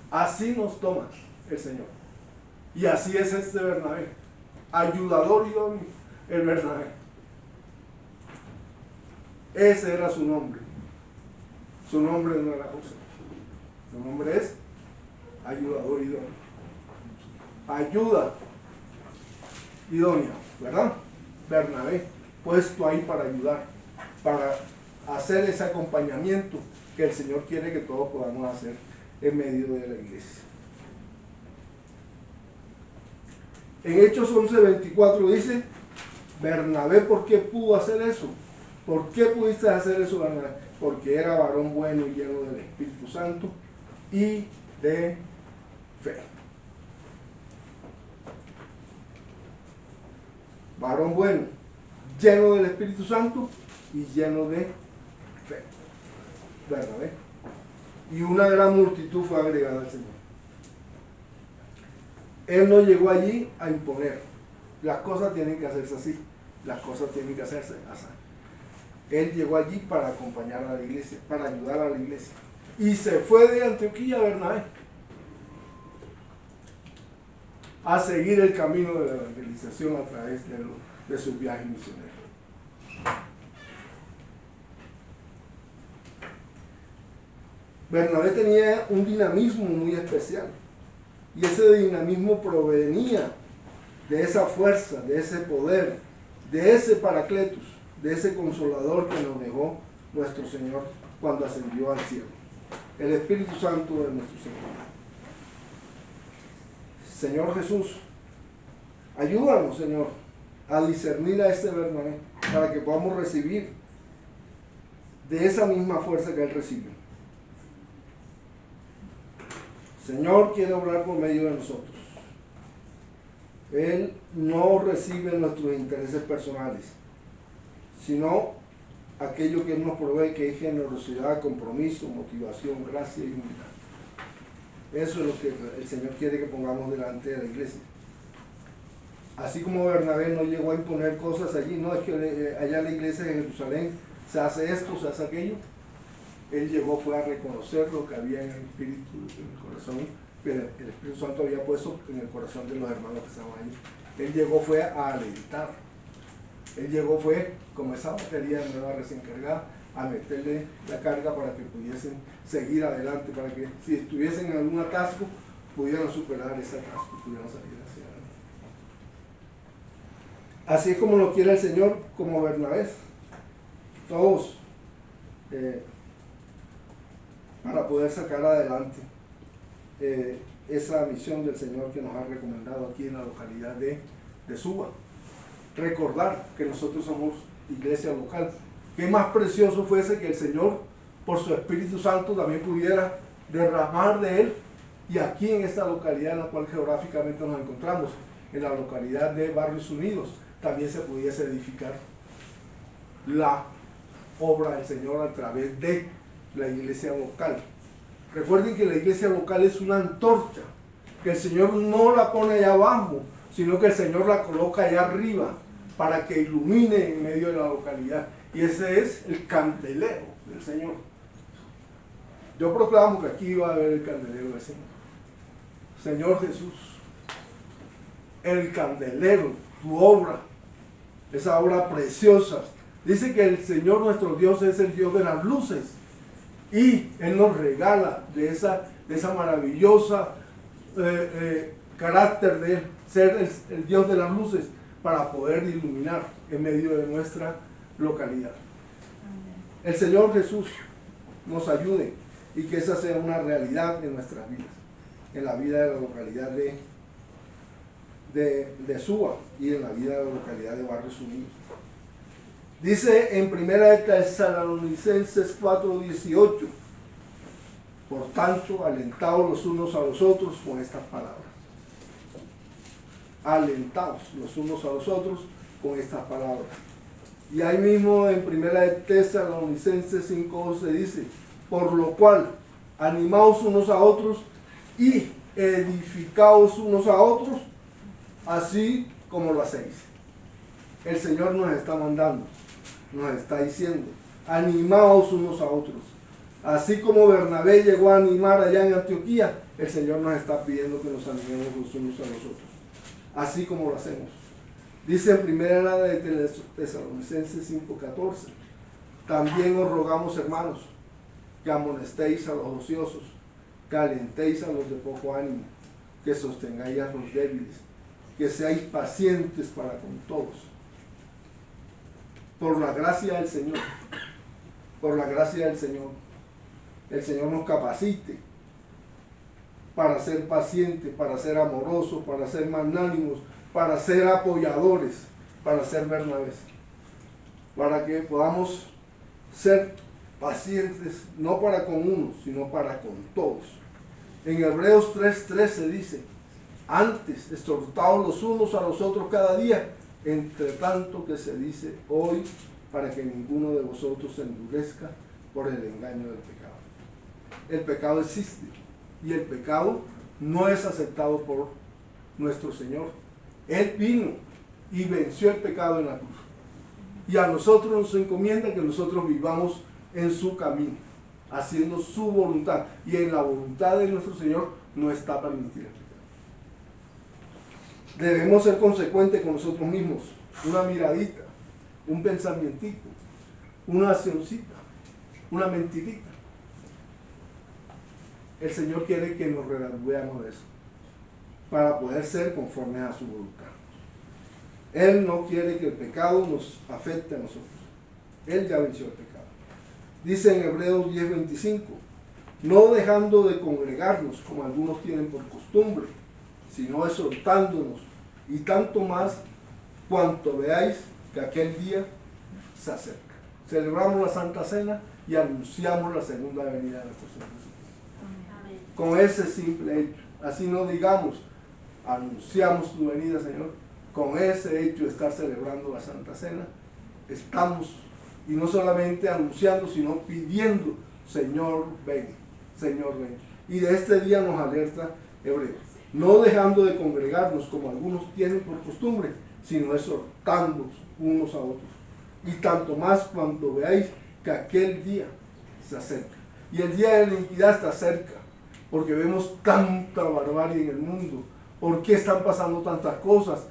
Así nos toma el Señor. Y así es este Bernabé. Ayudador idóneo, el Bernabé. Ese era su nombre. Su nombre no era José. Su nombre es ayudador idóneo. Ayuda idónea, ¿verdad? Bernabé, puesto ahí para ayudar, para hacer ese acompañamiento que el Señor quiere que todos podamos hacer en medio de la iglesia. En Hechos 11:24 dice, Bernabé, ¿por qué pudo hacer eso? ¿Por qué pudiste hacer eso, Bernabé? Porque era varón bueno y lleno del Espíritu Santo y de fe. Varón bueno, lleno del Espíritu Santo y lleno de fe. Bernabé. Y una gran multitud fue agregada al Señor. Él no llegó allí a imponer. Las cosas tienen que hacerse así. Las cosas tienen que hacerse así. Él llegó allí para acompañar a la iglesia, para ayudar a la iglesia. Y se fue de Antioquía a Bernabé a seguir el camino de la evangelización a través de sus viajes misioneros. Bernabé tenía un dinamismo muy especial y ese dinamismo provenía de esa fuerza, de ese poder, de ese Paracletus, de ese Consolador que nos dejó nuestro Señor cuando ascendió al cielo, el Espíritu Santo de nuestro Señor. Señor Jesús, ayúdanos, Señor, a discernir a este Bernabé para que podamos recibir de esa misma fuerza que él recibió. Señor quiere obrar por medio de nosotros. Él no recibe nuestros intereses personales, sino aquello que Él nos provee, que es generosidad, compromiso, motivación, gracia y humildad. Eso es lo que el Señor quiere que pongamos delante de la iglesia. Así como Bernabé no llegó a imponer cosas allí, no es que allá en la iglesia de Jerusalén se hace esto, se hace aquello. Él llegó fue a reconocer lo que había en el espíritu, en el corazón, que el Espíritu Santo había puesto en el corazón de los hermanos que estaban allí. Él llegó fue a alentar. Él llegó fue, como esa batería nueva recién cargada, a meterle la carga para que pudiesen seguir adelante, para que si estuviesen en algún atasco, pudieran superar ese atasco y pudieran salir hacia adelante. Así es como lo quiere el Señor, como Bernabé. Todos, para poder sacar adelante esa misión del Señor que nos ha recomendado aquí en la localidad de Suba. Recordar que nosotros somos iglesia local. Qué más precioso fuese que el Señor, por su Espíritu Santo, también pudiera derramar de Él, y aquí en esta localidad en la cual geográficamente nos encontramos, en la localidad de Barrios Unidos, también se pudiese edificar la obra del Señor a través de la iglesia local. Recuerden que la iglesia local es una antorcha, que el Señor no la pone allá abajo, sino que el Señor la coloca allá arriba para que ilumine en medio de la localidad. Y ese es el candelero del Señor. Yo proclamo que aquí va a haber el candelero del Señor. Señor Jesús, el candelero, tu obra, esa obra preciosa. Dice que el Señor nuestro Dios es el Dios de las luces, y Él nos regala de esa maravillosa carácter de ser el Dios de las luces, para poder iluminar en medio de nuestra localidad. El Señor Jesús nos ayude y que esa sea una realidad en nuestras vidas, en la vida de la localidad de Suba y en la vida de la localidad de Barrios Unidos. Dice en 1 Tesalonicenses 4:18, por tanto, alentaos los unos a los otros con estas palabras. Alentaos los unos a los otros con estas palabras. Y ahí mismo en 1 Tesalonicenses 5:11 dice, por lo cual, animaos unos a otros y edificaos unos a otros, así como lo hacéis. El Señor nos está mandando, nos está diciendo, animaos unos a otros. Así como Bernabé llegó a animar allá en Antioquía, el Señor nos está pidiendo que nos animemos los unos a los otros. Así como lo hacemos. Dice en 1 Tesalonicenses 5:14, también os rogamos, hermanos, que amonestéis a los ociosos, que alentéis a los de poco ánimo, que sostengáis a los débiles, que seáis pacientes para con todos. Por la gracia del Señor, por la gracia del Señor, el Señor nos capacite para ser pacientes, para ser amorosos, para ser magnánimos, para ser apoyadores, para ser Bernabés, para que podamos ser pacientes, no para con unos, sino para con todos. En Hebreos 3:13 dice, antes exhortaos los unos a los otros cada día, entre tanto que se dice hoy, para que ninguno de vosotros se endurezca por el engaño del pecado. El pecado existe y el pecado no es aceptado por nuestro Señor. Él vino y venció el pecado en la cruz. Y a nosotros nos encomienda que nosotros vivamos en su camino, haciendo su voluntad. Y en la voluntad de nuestro Señor no está permitido el pecado. Debemos ser consecuentes con nosotros mismos. Una miradita, un pensamientito, una accioncita, una mentirita. El Señor quiere que nos redargüeamos de eso, para poder ser conformes a su voluntad. Él no quiere que el pecado nos afecte a nosotros. Él ya venció el pecado. Dice en Hebreos 10:25, no dejando de congregarnos como algunos tienen por costumbre, sino exhortándonos, y tanto más cuanto veáis que aquel día se acerca. Celebramos la Santa Cena y anunciamos la segunda venida de nuestro Señor Jesucristo. Con ese simple hecho, así no digamos, anunciamos tu venida, Señor. Con ese hecho de estar celebrando la Santa Cena, estamos, y no solamente anunciando, sino pidiendo, Señor, ven, Señor, ven. Y de este día nos alerta Hebreos. no dejando de congregarnos como algunos tienen por costumbre, sino exhortándonos unos a otros. Y tanto más cuando veáis que aquel día se acerca. Y el día de la iniquidad está cerca, porque vemos tanta barbarie en el mundo. ¿Por qué están pasando tantas cosas?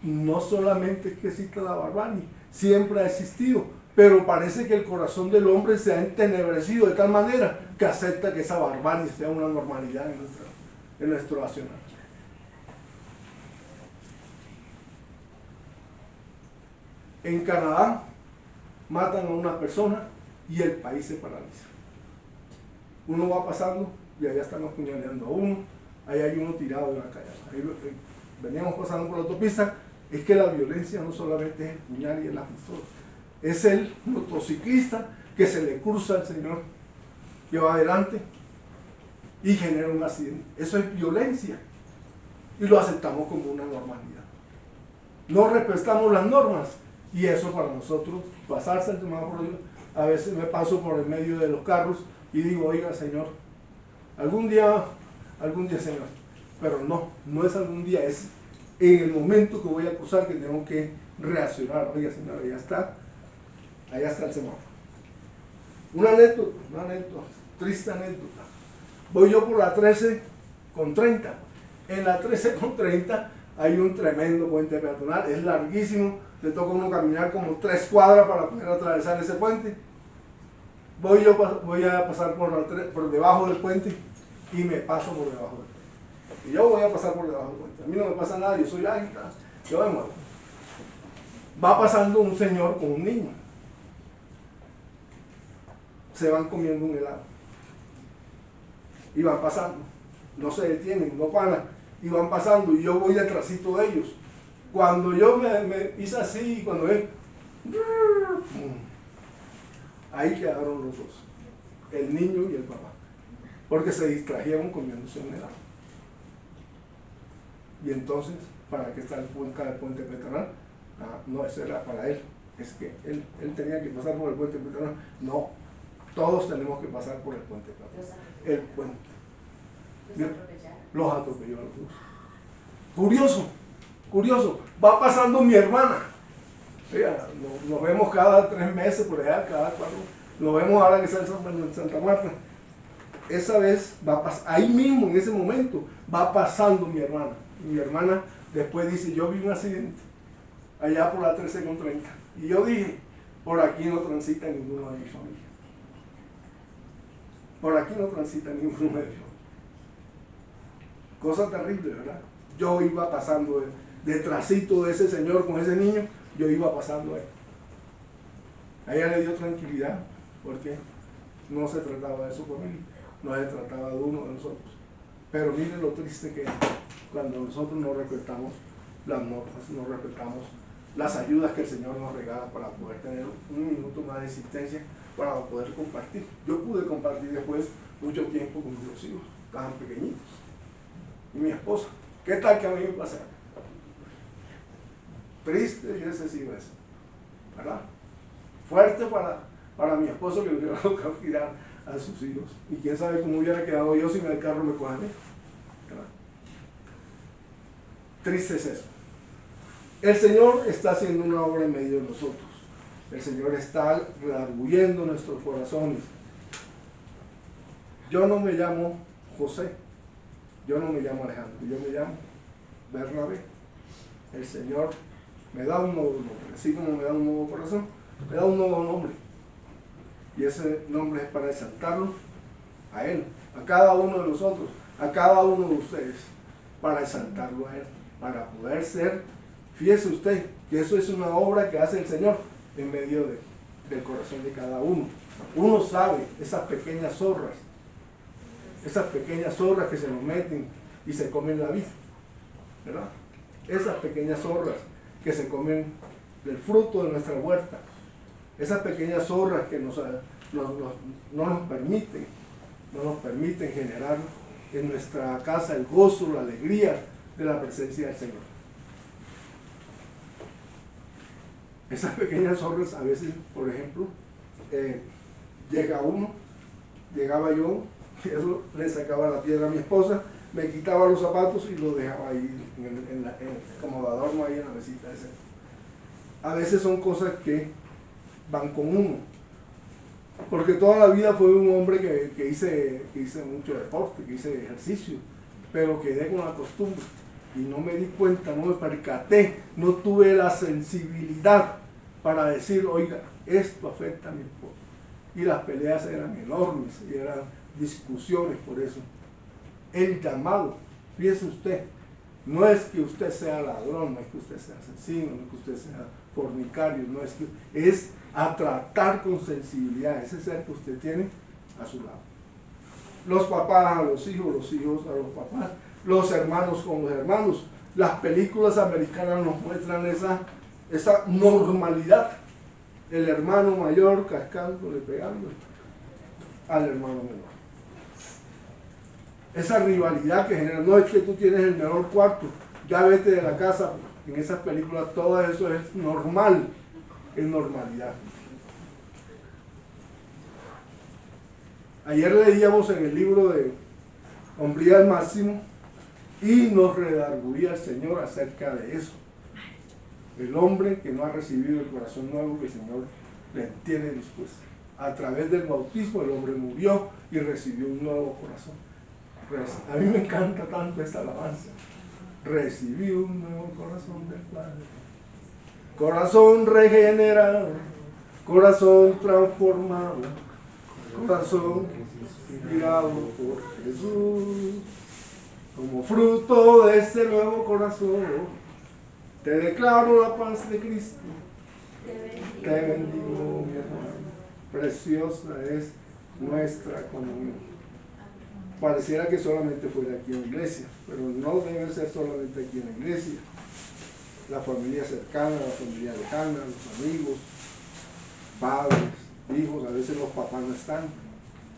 No solamente es que exista la barbarie, siempre ha existido, pero parece que el corazón del hombre se ha entenebrecido de tal manera que acepta que esa barbarie sea una normalidad en nuestro accionar. En Canadá matan a una persona y el país se paraliza. Uno va pasando y allá están apuñaleando a uno, ahí hay uno tirado en la calle. Ahí veníamos pasando por la autopista. Es que la violencia no solamente es el puñal y el pistola, es el motociclista que se le cruza al señor que va adelante y genera un accidente. Eso es violencia y lo aceptamos como una normalidad. No respetamos las normas y eso para nosotros, pasarse el semáforo, a veces me paso por el medio de los carros y digo, oiga señor, algún día señor, pero no es algún día, es en el momento que voy a cruzar que tengo que reaccionar. Oiga señor, allá está el semáforo. Una anécdota, triste anécdota. Voy yo por la 13,30. En la 13,30 hay un tremendo puente peatonal, es larguísimo, le toca a uno caminar como 3 cuadras para poder atravesar ese puente. Voy a pasar por debajo del puente y me paso por debajo del puente. Y yo voy a pasar por debajo del puente. A mí no me pasa nada, yo soy águila, yo me muevo. Va pasando un señor con un niño. Se van comiendo un helado. Y van pasando. No se detienen, no paran. Y van pasando y yo voy detrásito de ellos. Cuando yo me hice así, cuando él... Ahí quedaron los dos. El niño y el papá. Porque se distrajeron comiéndose un helado. Y entonces, ¿para qué está el puente peatonal? No, eso era para él. Es que él tenía que pasar por el puente peatonal. No, todos tenemos que pasar por el puente peatonal. El puente. Los atropelló a los dos. Curioso. Va pasando mi hermana. Oiga, nos vemos cada 3 meses por allá, cada 4. Nos vemos ahora que está en Santa Marta. Esa vez va ahí mismo, en ese momento, va pasando mi hermana. Mi hermana después dice, yo vi un accidente allá por la 13,30. Y yo dije, por aquí no transita ninguno de mi familia. Por aquí no transita ninguno de mi familia. Cosa terrible, ¿verdad? Yo iba pasando detrásito de ese señor con ese niño, yo iba pasando a él. A ella le dio tranquilidad, porque no se trataba de su familia, no se trataba de uno de nosotros. Pero miren lo triste que es cuando nosotros no respetamos las normas, no respetamos las ayudas que el Señor nos regala para poder tener un minuto más de existencia, para poder compartir. Yo pude compartir después mucho tiempo con mis hijos, estaban pequeñitos. Y mi esposa, ¿qué tal que a mí me pasa? Triste y excesivo eso, ¿verdad? Fuerte para mi esposo que le hubiera tocado cuidar a sus hijos. Y quién sabe cómo hubiera quedado yo si en el carro me cojan, ¿verdad? Triste es eso. El Señor está haciendo una obra en medio de nosotros. El Señor está redarguyendo nuestros corazones. Yo no me llamo José, yo no me llamo Alejandro, yo me llamo Bernabé. El Señor me da un nuevo nombre, así como me da un nuevo corazón, me da un nuevo nombre. Y ese nombre es para exaltarlo a Él, a cada uno de nosotros, a cada uno de ustedes, para exaltarlo a Él, para poder ser, fíjese usted, que eso es una obra que hace el Señor en medio del corazón de cada uno. Uno sabe esas pequeñas zorras que se nos meten y se comen la vida, ¿verdad? Esas pequeñas zorras que se comen el fruto de nuestra huerta, esas pequeñas zorras que no nos permiten generar en nuestra casa el gozo, la alegría de la presencia del Señor. Esas pequeñas zorras a veces, por ejemplo, llegaba yo, y eso le sacaba la piedra a mi esposa, me quitaba los zapatos y los dejaba ahí como adorno ahí en la mesita esa. A veces son cosas que van con uno, porque toda la vida fue un hombre que hice mucho deporte, que hice ejercicio, pero quedé con la costumbre y no me di cuenta, no me percaté, no tuve la sensibilidad para decir, oiga, esto afecta a mi esposo. Y las peleas eran enormes y eran discusiones por eso. El llamado, fíjese usted, no es que usted sea ladrón, no es que usted sea asesino, no es que usted sea fornicario, no es que, es a tratar con sensibilidad ese ser que usted tiene a su lado. Los papás a los hijos a los papás, los hermanos con los hermanos. Las películas americanas nos muestran esa normalidad. El hermano mayor cascándole, pegando al hermano menor. Esa rivalidad que genera, no es que tú tienes el mejor cuarto, ya vete de la casa. En esas películas todo eso es normal, es normalidad. Ayer leíamos en el libro de Hombría al Máximo y nos redarguía el Señor acerca de eso. El hombre que no ha recibido el corazón nuevo que el Señor le tiene dispuesto. A través del bautismo el hombre murió y recibió un nuevo corazón. A mí me encanta tanto esta alabanza. Recibí un nuevo corazón del Padre. Corazón regenerado, corazón transformado, corazón inspirado por Jesús. Como fruto de este nuevo corazón, te declaro la paz de Cristo. Te bendigo, mi hermano. Preciosa es nuestra comunión. Pareciera que solamente fuera aquí en la iglesia, pero no debe ser solamente aquí en la iglesia. La familia cercana, la familia lejana, los amigos, padres, hijos, a veces los papás no están,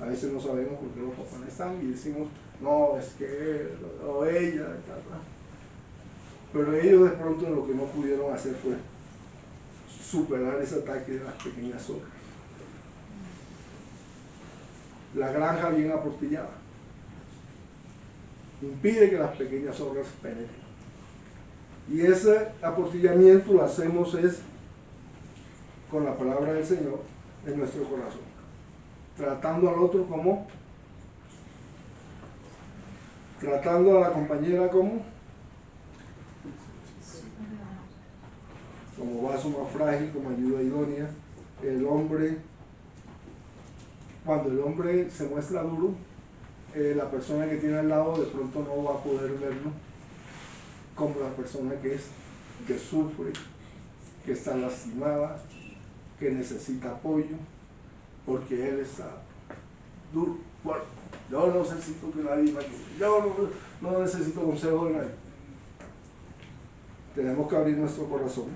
a veces no sabemos por qué los papás no están y decimos, no, es que él o ella, pero ellos de pronto lo que no pudieron hacer fue superar ese ataque de las pequeñas zorras. La granja bien aportillada impide que las pequeñas zorras penetren. Y ese aportillamiento lo hacemos es con la palabra del Señor en nuestro corazón, tratando al otro como, tratando a la compañera como vaso más frágil, como ayuda idónea. El hombre, cuando el hombre se muestra duro, la persona que tiene al lado de pronto no va a poder verlo como la persona que sufre, que está lastimada, que necesita apoyo, porque él está duro, fuerte. Yo no necesito que nadie me ayude, yo no necesito consejo de nadie. Tenemos que abrir nuestro corazón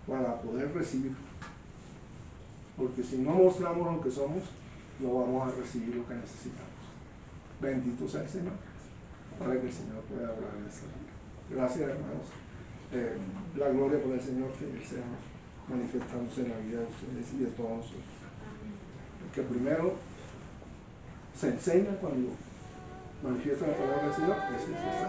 para poder recibir, porque si no mostramos lo que somos, no vamos a recibir lo que necesitamos. Bendito sea el Señor, para que el Señor pueda hablar en esta vida. Gracias, hermanos. La gloria por el Señor que Él sea manifestándose en la vida de ustedes y de todos nosotros. Que primero se enseña cuando manifiesta la palabra del Señor, es el que está.